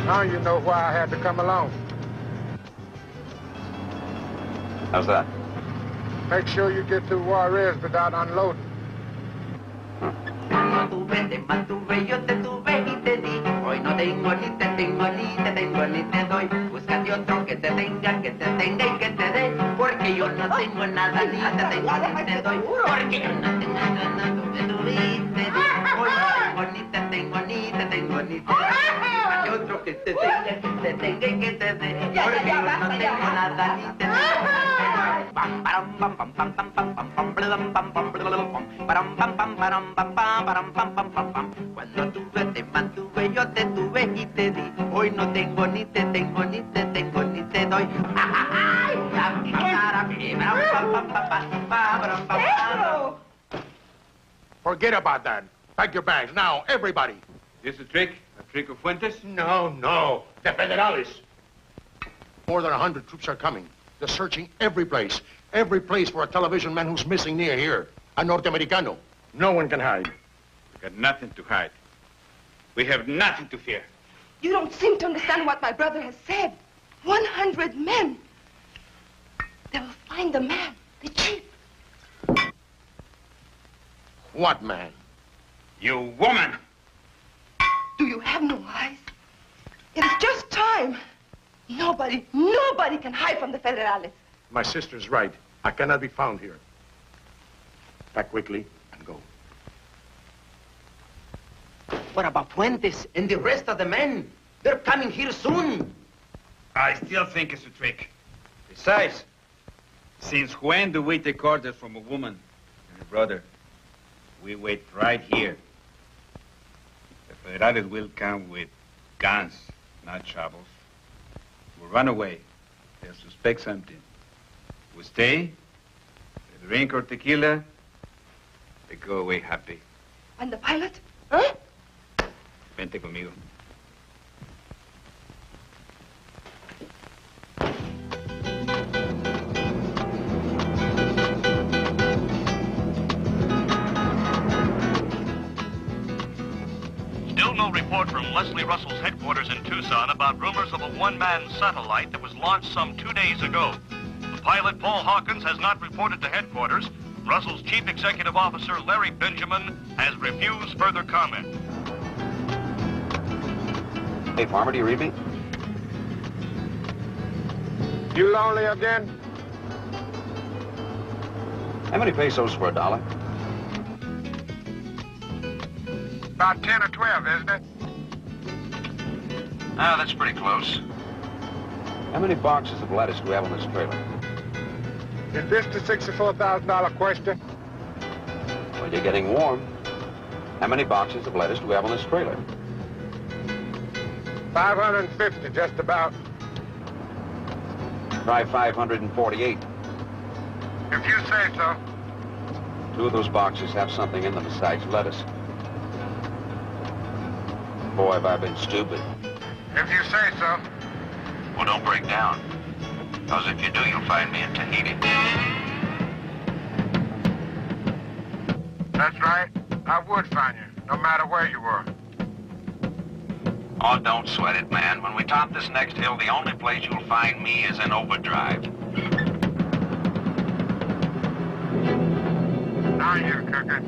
Now you know why I had to come along. How's that? Make sure you get to Juarez without unloading. Yo te tuve y te di. Hoy no tengo ni te tengo ni te tengo ni te doy. Búscate otro que te tenga y que te dé. Porque yo no tengo nada ni te tengo ni te doy. Porque yo no tengo nada ni te tuve y te di. Hoy no tengo ni te tengo ni te tengo ni te doy. Búscate otro que te tenga y que te dé. Porque yo no tengo nada ni te tengo ni te doy. Pam pam pam pam pam pam pam pam pam pam pam pam pam pam pam. Cuando tuve te mantuve, yo te tuve y te di. Hoy no tengo ni te tengo ni te tengo ni te doy. Forget about that. Pack your bags now, everybody. This a trick? A trick of Fuentes? No. The Federales. More than 100 troops are coming. They're searching every place for a television man who's missing near here. A Norteamericano. No one can hide. We got nothing to hide. We have nothing to fear. You don't seem to understand what my brother has said. 100 men. They will find the man, the chief. What man? You woman! Do you have no eyes? It is just time. Nobody can hide from the Federales. My sister's right. I cannot be found here. Pack quickly and go. What about Fuentes and the rest of the men? They're coming here soon. I still think it's a trick. Besides, since when do we take orders from a woman and her brother? We wait right here. The federales will come with guns, not shovels. We'll run away. They'll suspect something. We stay, they drink our tequila, they go away happy. And the pilot? Huh? Vente conmigo. Still no report from Leslie Russell's headquarters in Tucson about rumors of a one-man satellite that was launched some 2 days ago. The pilot, Paul Hawkins, has not reported to headquarters. Russell's chief executive officer, Larry Benjamin, has refused further comment. Hey, Farmer, do you read me? You lonely again? How many pesos for $1? About 10 or 12, isn't it? Ah, that's pretty close. How many boxes of lettuce do we have on this trailer? Is this the $64,000 question? Well, you're getting warm. How many boxes of lettuce do we have on this trailer? 550, just about. Try 548. If you say so. 2 of those boxes have something in them besides lettuce. Boy, have I been stupid. If you say so. Well, don't break down. Because if you do, you'll find me in Tahiti. That's right. I would find you, no matter where you were. Oh, don't sweat it, man. When we top this next hill, the only place you'll find me is in overdrive. Now you, Cooker.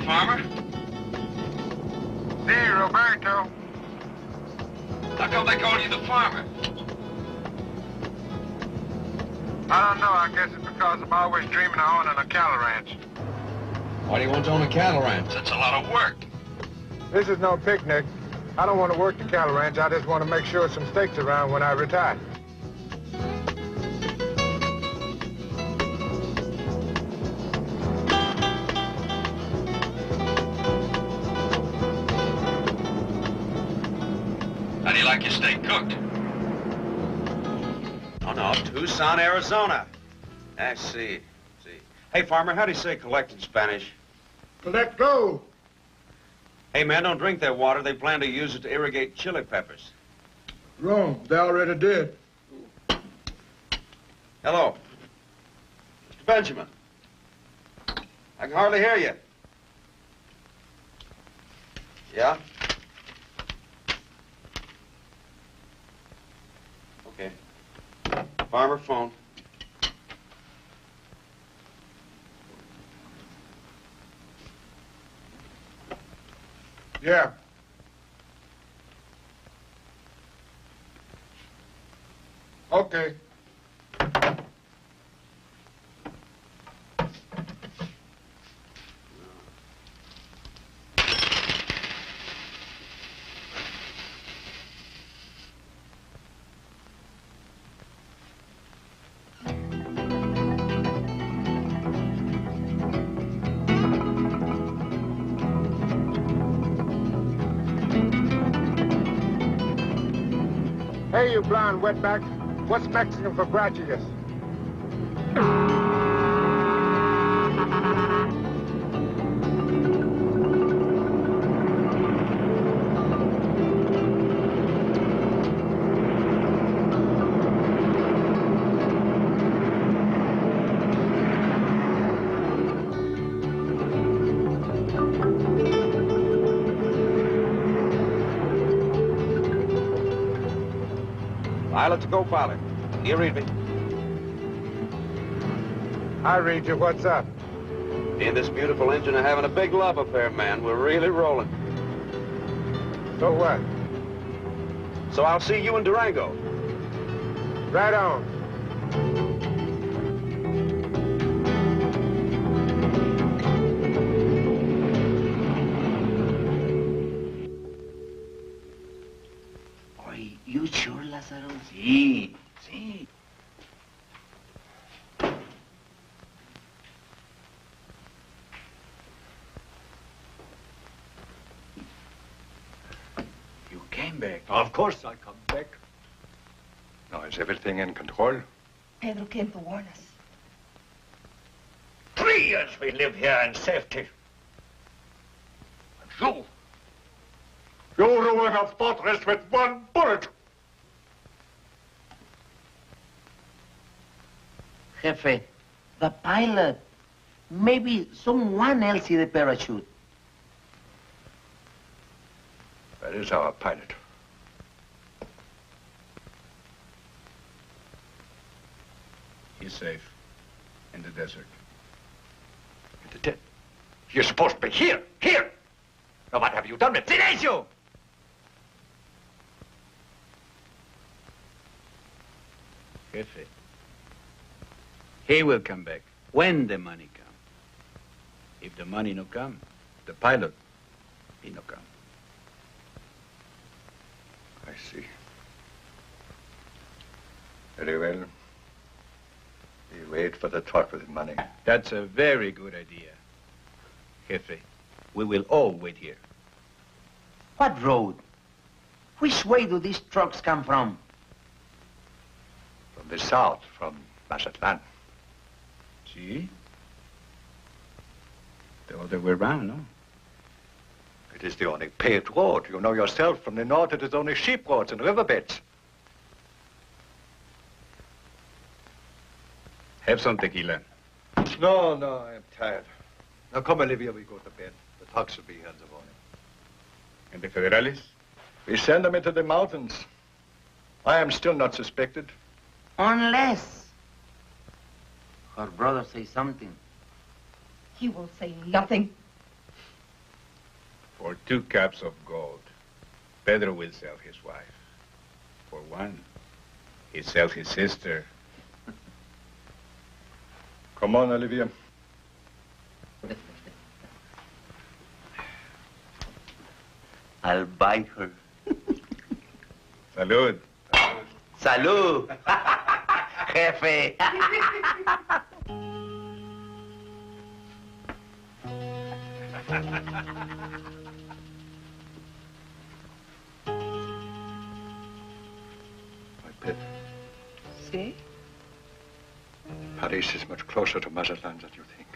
Farmer? See, Roberto. How come they call you the farmer? I don't know. I guess it's because I'm always dreaming of owning a cattle ranch. Why do you want to own a cattle ranch? That's a lot of work. This is no picnic. I don't want to work the cattle ranch. I just want to make sure some steaks around when I retire. How do you like your steak cooked? Oh, no, Tucson, Arizona. I see. Hey, farmer, how do you say collect in Spanish? Let go. Hey, man, don't drink their water. They plan to use it to irrigate chili peppers. Wrong. They already did. Hello. Mr. Benjamin. I can hardly hear you. Yeah? Okay. Farmer phone. Yeah. Okay. Hey, you blonde wetback. What's Mexican for gracias? Pilot to co-pilot. Do you read me? I read you. What's up? Me and this beautiful engine are having a big love affair, man. We're really rolling. So what? So I'll see you in Durango. Right on. You sure, Lazaro? Sí, sí. You came back. Of course I come back. Now, is everything in control? Pedro came to warn us. 3 years we live here in safety. And you ruin a fortress with 1 bullet. Jefe, the pilot. Maybe someone else in the parachute. That is our pilot. He's safe. In the desert. In the desert? You're supposed to be here. Here! Now, what have you done with Silencio! Jefe. He will come back when the money comes. If the money no come, the pilot, he no come. I see. Very well. We wait for the truck with the money. That's a very good idea. Jefe, we will all wait here. What road? Which way do these trucks come from? From the south, from Mazatlan. See? The other way around, no? It is the only paved road. You know yourself, from the north it is only sheep roads and riverbeds. Have some tequila. No, I am tired. Now come, Olivia, we go to bed. The trucks will be here in the morning. And the federales? We send them into the mountains. I am still not suspected. Unless her brother says something. He will say nothing. For 2 cups of gold, Pedro will sell his wife. For 1, he sells his sister. Come on, Olivia. I'll buy her. Salud. Salud. Jefe. My pet, See? Paris is much closer to Mazatlan than you think.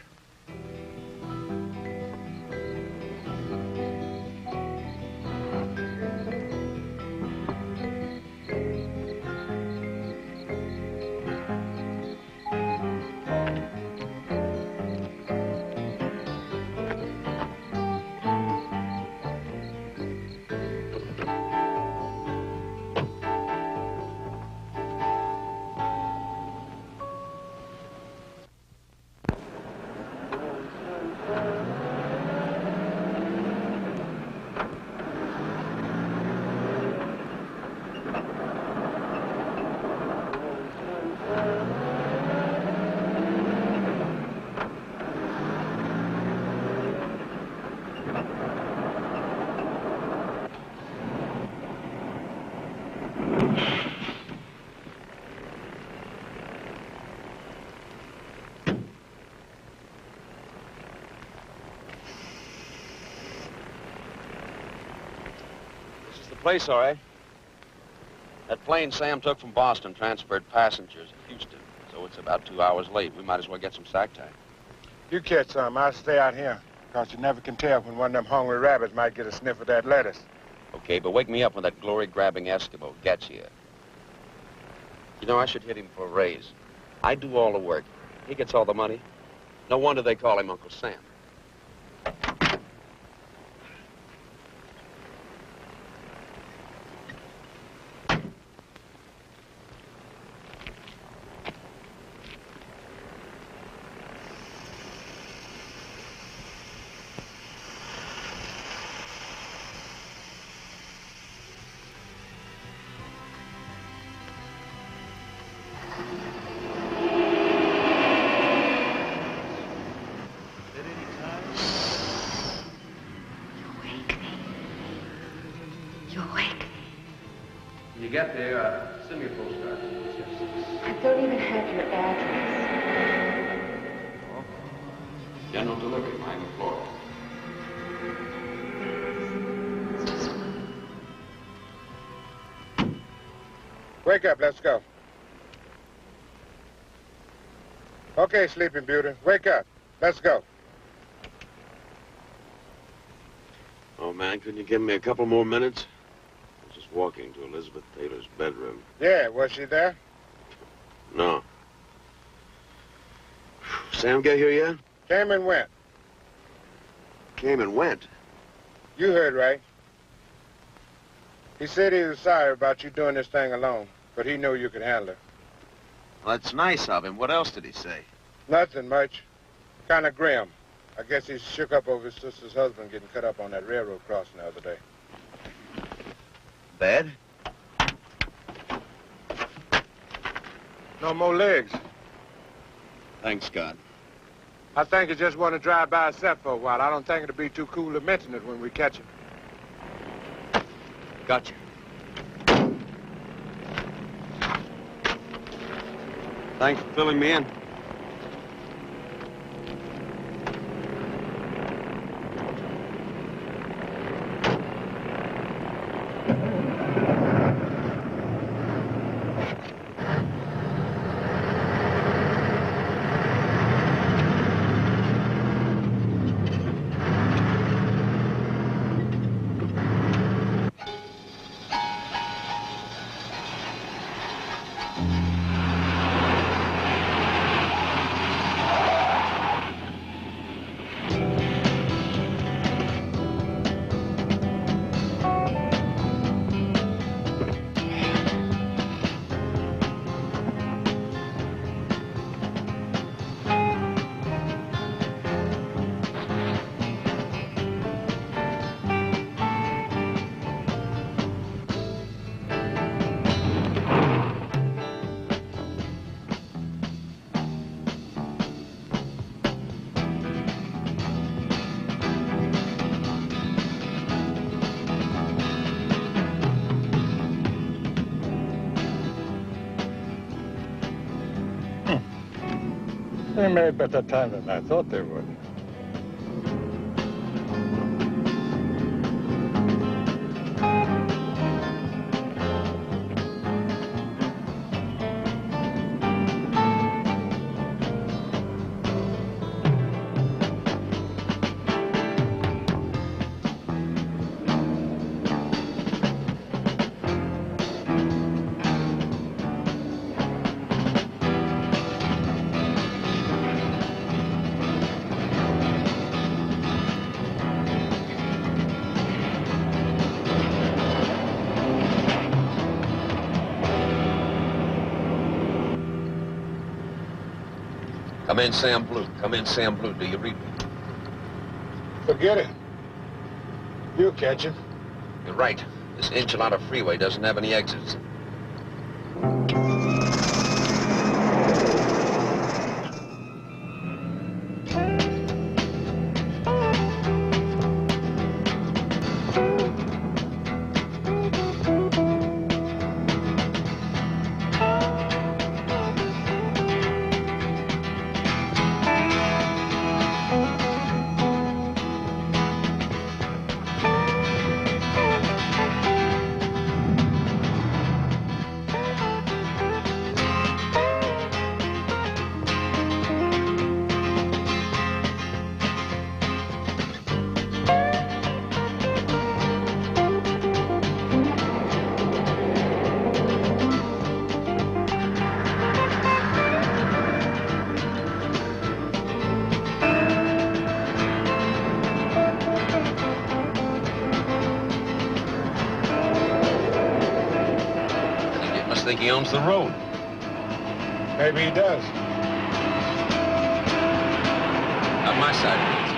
place, all right. That plane Sam took from Boston transferred passengers to Houston, so it's about 2 hours late. We might as well get some sack time. You catch some. I'll stay out here, because you never can tell when one of them hungry rabbits might get a sniff of that lettuce. Okay, but wake me up when that glory-grabbing Eskimo gets here. You know, I should hit him for a raise. I do all the work. He gets all the money. No wonder they call him Uncle Sam. When you get there, send me a postcard. I don't even have your address. General delivery, Miami, Florida. Wake up, let's go. Okay, Sleeping Beauty, wake up. Let's go. Oh, man, couldn't you give me a couple more minutes? I was just walking to Elizabeth Taylor's bedroom. Yeah, was she there? No. Sam get here yet? Came and went. Came and went? You heard right. He said he was sorry about you doing this thing alone, but he knew you could handle it. Well, that's nice of him. What else did he say? Nothing much. Kind of grim. I guess he's shook up over his sister's husband getting cut up on that railroad crossing the other day. Bad? No more legs. Thanks, Scott. I think he just want to drive by himself for a while. I don't think it'll be too cool to mention it when we catch him. Gotcha. Thanks for filling me in. They made better time than I thought they would. Come in, Sam Blue. Come in, Sam Blue. Do you read me? Forget it. You'll catch him. You're right. This enchilada freeway doesn't have any exits. think he owns the road. Maybe he does. On my side, it is.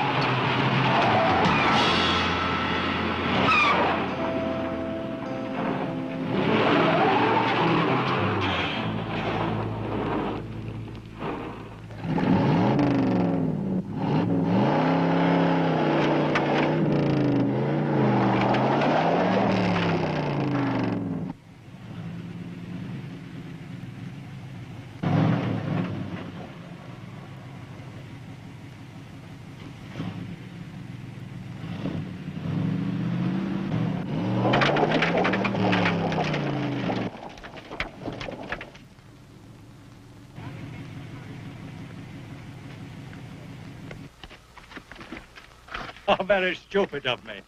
How very stupid of me.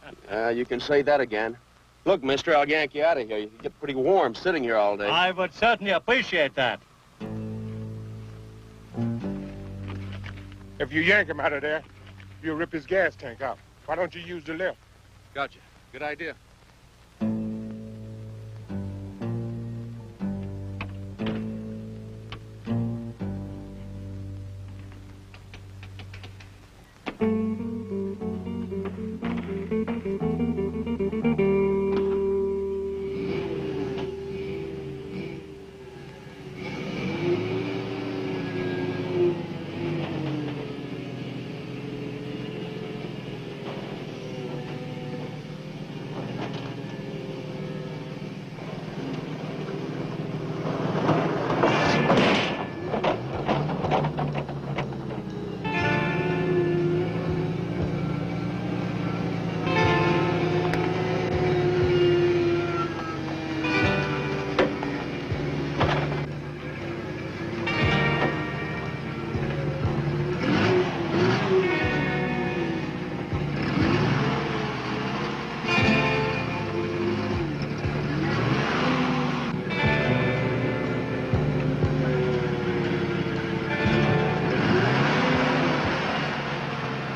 You can say that again. Look, mister, I'll yank you out of here. You get pretty warm sitting here all day. I would certainly appreciate that. If you yank him out of there, you'll rip his gas tank out. Why don't you use the lift? Gotcha. Good idea.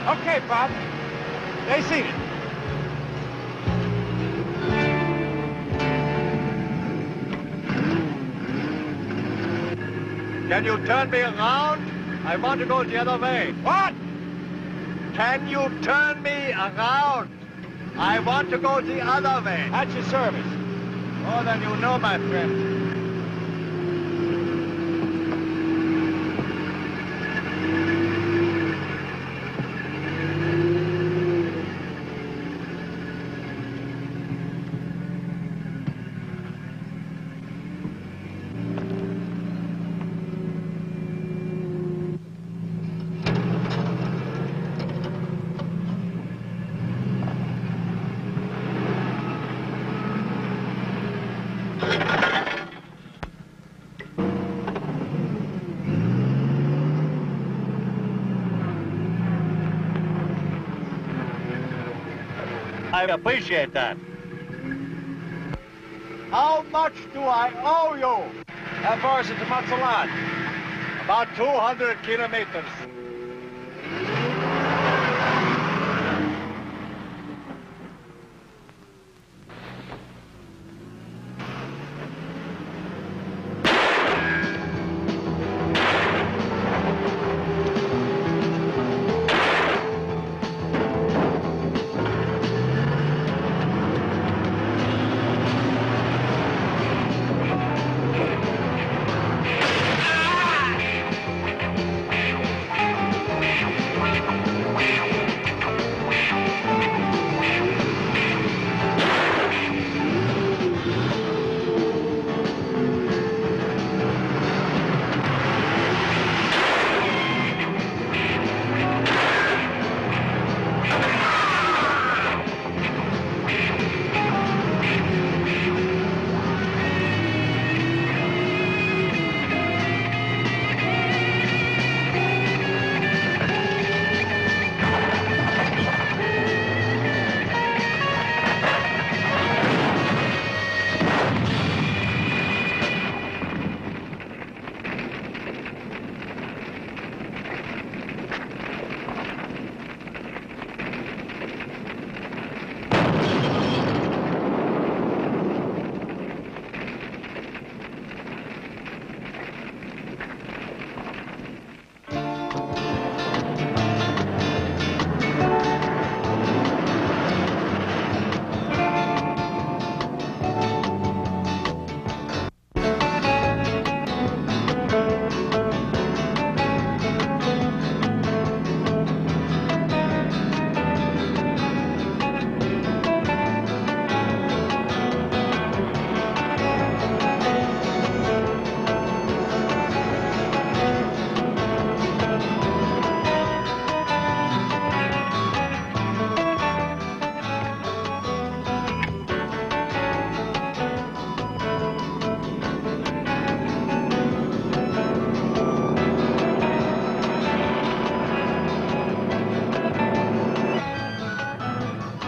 Okay, Bob. Stay seated. Can you turn me around? I want to go the other way. What? Can you turn me around? I want to go the other way. At your service. More than you know, my friend. I appreciate that. How much do I owe you? How far is it to Matzalan? About 200 kilometers.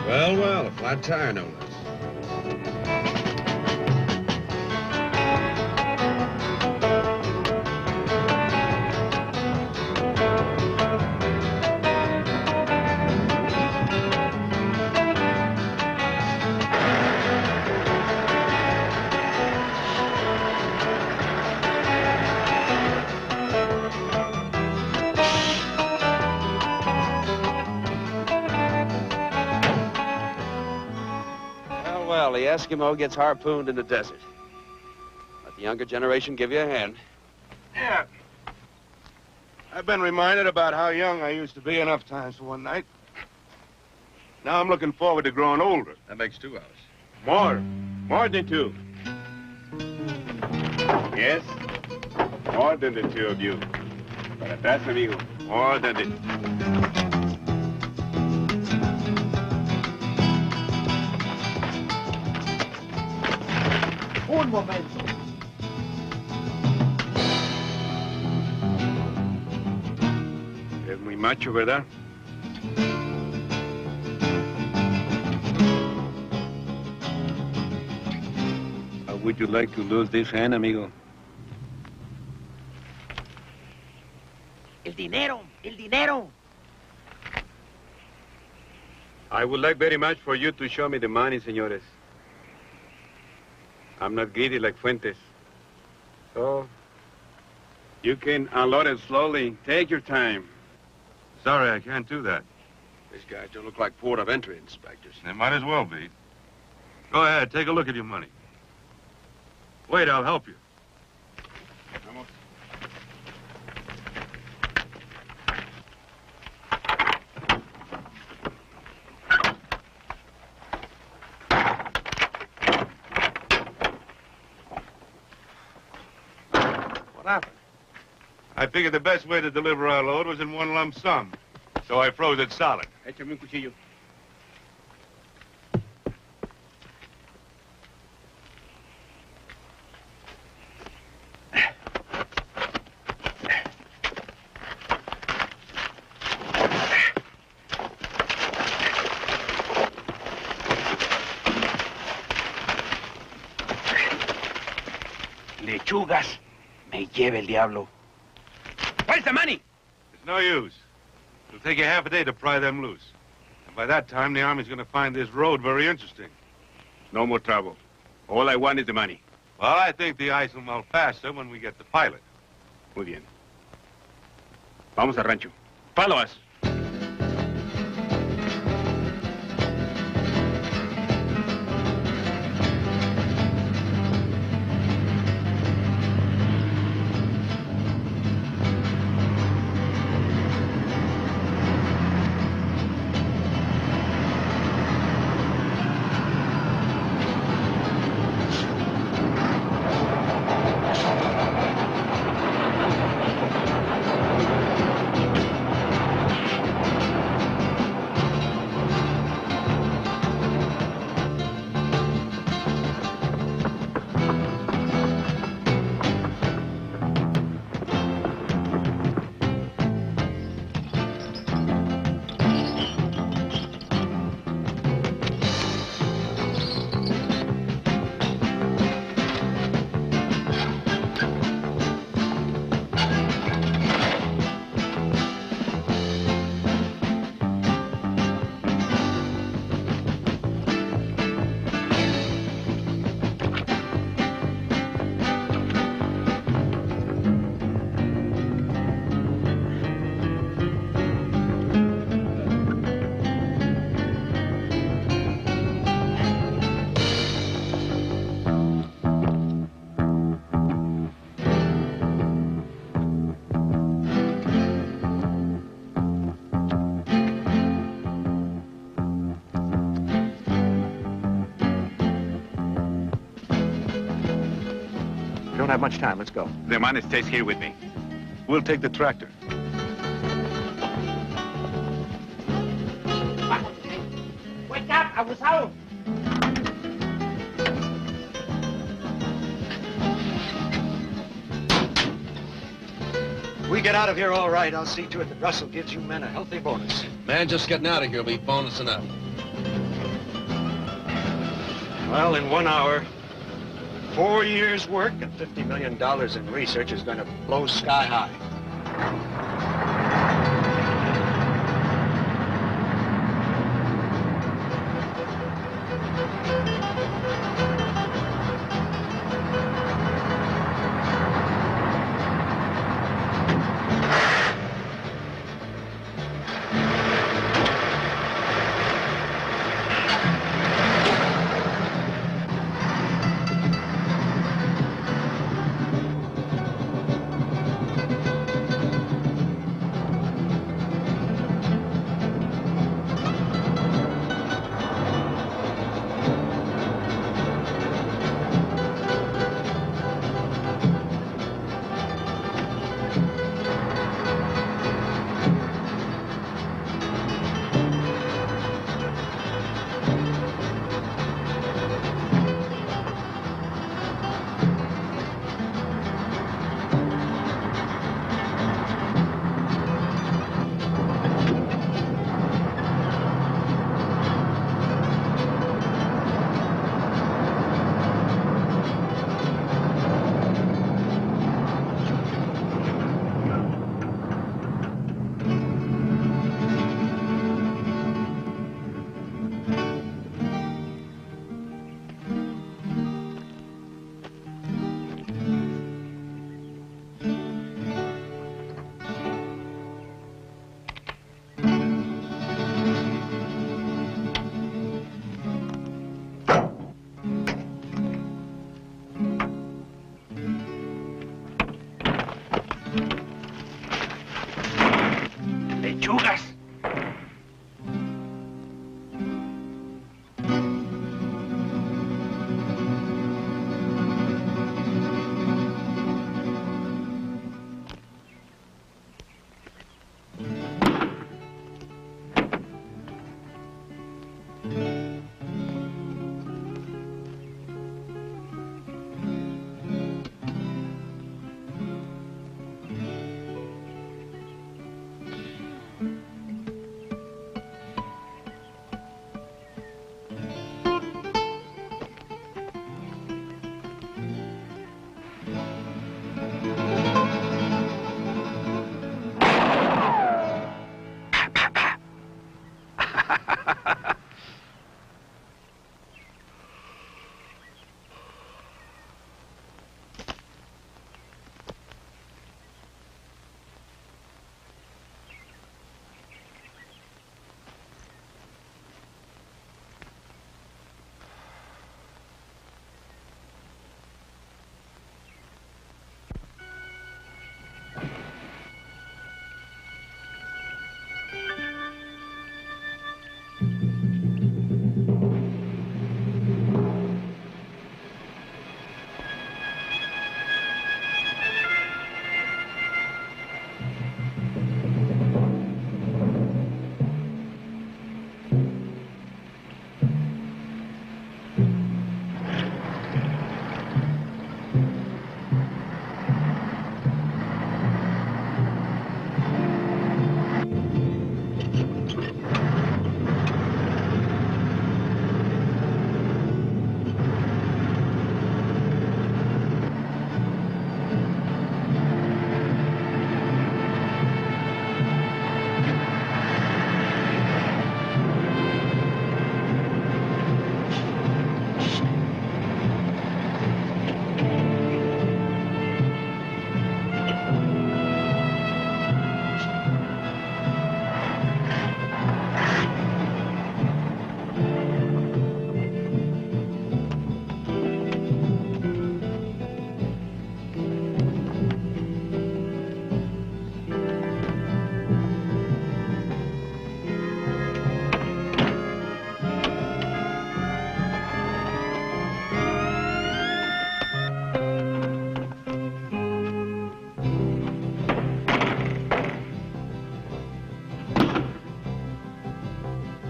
Well, well, a flat tire, no less. Well, the Eskimo gets harpooned in the desert. Let the younger generation give you a hand. Yeah. I've been reminded about how young I used to be enough times for one night. Now I'm looking forward to growing older. That makes 2 hours. More than 2. Yes, more than the 2 of you. Para atrás, amigo. More than the... Un momento. Es muy macho, ¿verdad? How would you like to lose this hand, amigo? El dinero, el dinero. I would like very much for you to show me the money, señores. I'm not greedy like Fuentes. So, you can unload it slowly. Take your time. Sorry, I can't do that. These guys don't look like port of entry inspectors. They might as well be. Go ahead, take a look at your money. Wait, I'll help you. What happened? I figured the best way to deliver our load was in one lump sum. So I froze it solid. Échame un cuchillo. Lechugas. Me lleve el diablo. Where's the money? It's no use. It'll take you half a day to pry them loose. And by that time, the Army's going to find this road very interesting. No more trouble. All I want is the money. Well, I think the ice will melt faster when we get the pilot. Muy bien. Vamos al rancho. Follow us. We don't have much time. Let's go. The man stays here with me. We'll take the tractor. Wake up, abusado. We get out of here all right. I'll see to it that Russell gives you men a healthy bonus. Man just getting out of here will be bonus enough. Well, in 1 hour, 4 years' work and $50 million in research is going to blow sky high. ¡Lechugas!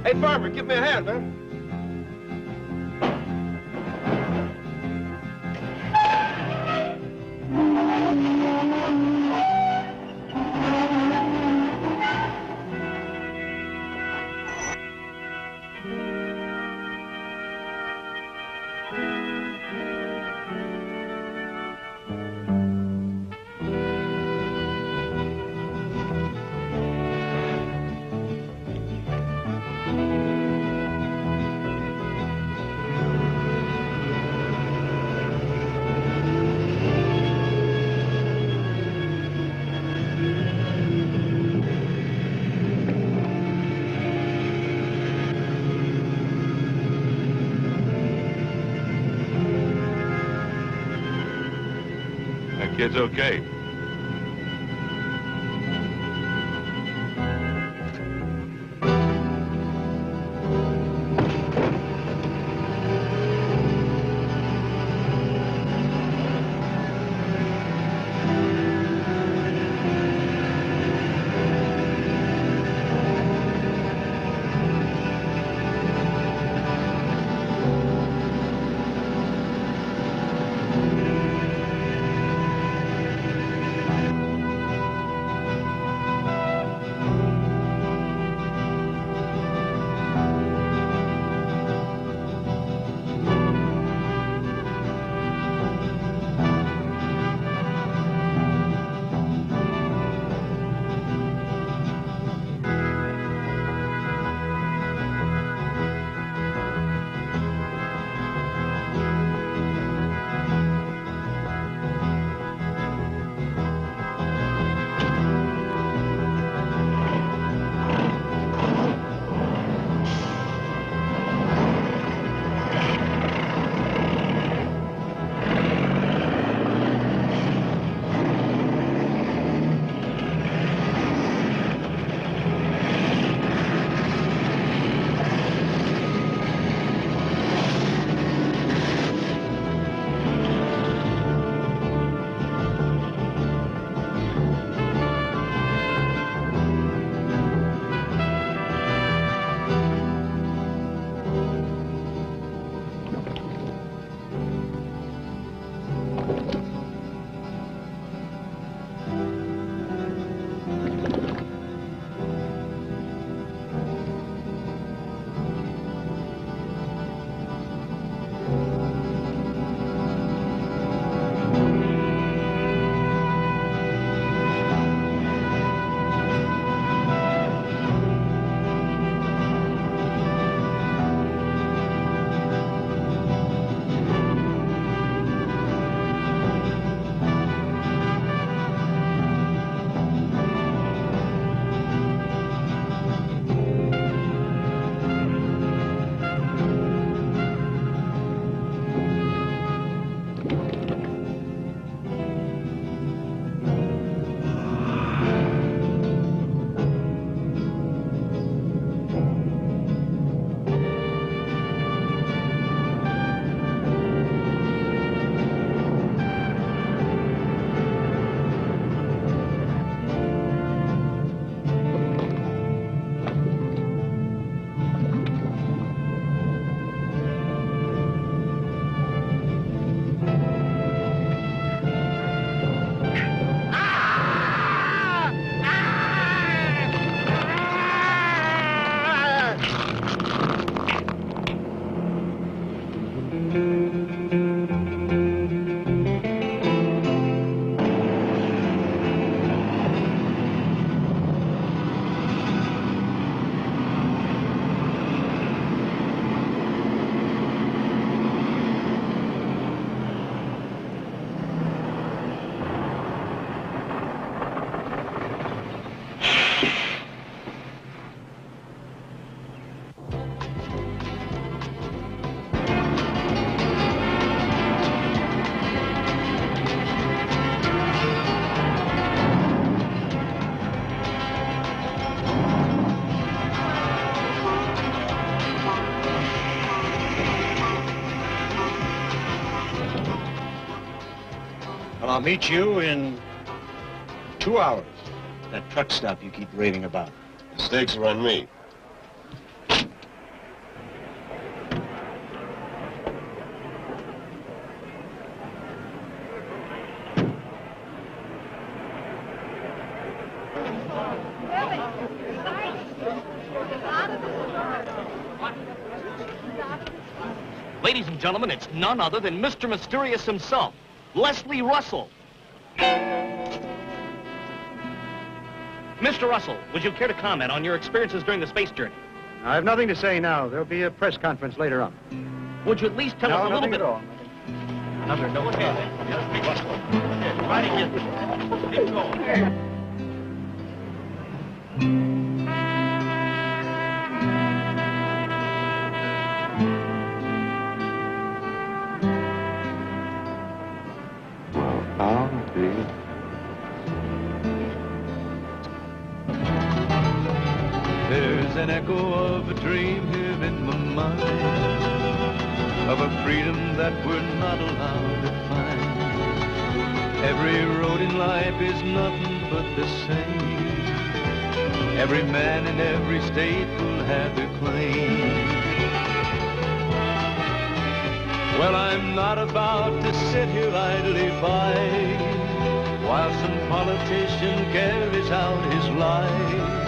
Hey, Farmer, give me a hand, man. kid's okay. Well, I'll meet you in 2 hours. That truck stop you keep raving about. Mistakes are on me. Ladies and gentlemen, it's none other than Mr. Mysterious himself, Leslie Russell. Mr. Russell, would you care to comment on your experiences during the space journey? I have nothing to say now. There'll be a press conference later on. Would you at least tell us a little bit? Another note. Try to get keep going. I'll be echo of a dream here in my mind, of a freedom that we're not allowed to find. Every road in life is nothing but the same. Every man in every state will have their claim. Well, I'm not about to sit here idly by while some politician carries out his life.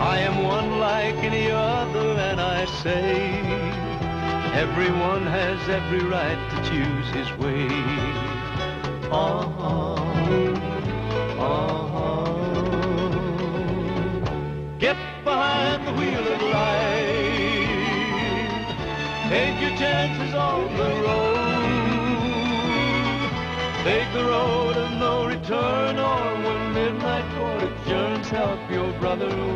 I am one like any other, and I say everyone has every right to choose his way. Get behind the wheel of life. Take your chances on the road. Take the road of no return, or when midnight court adjourns, help your brother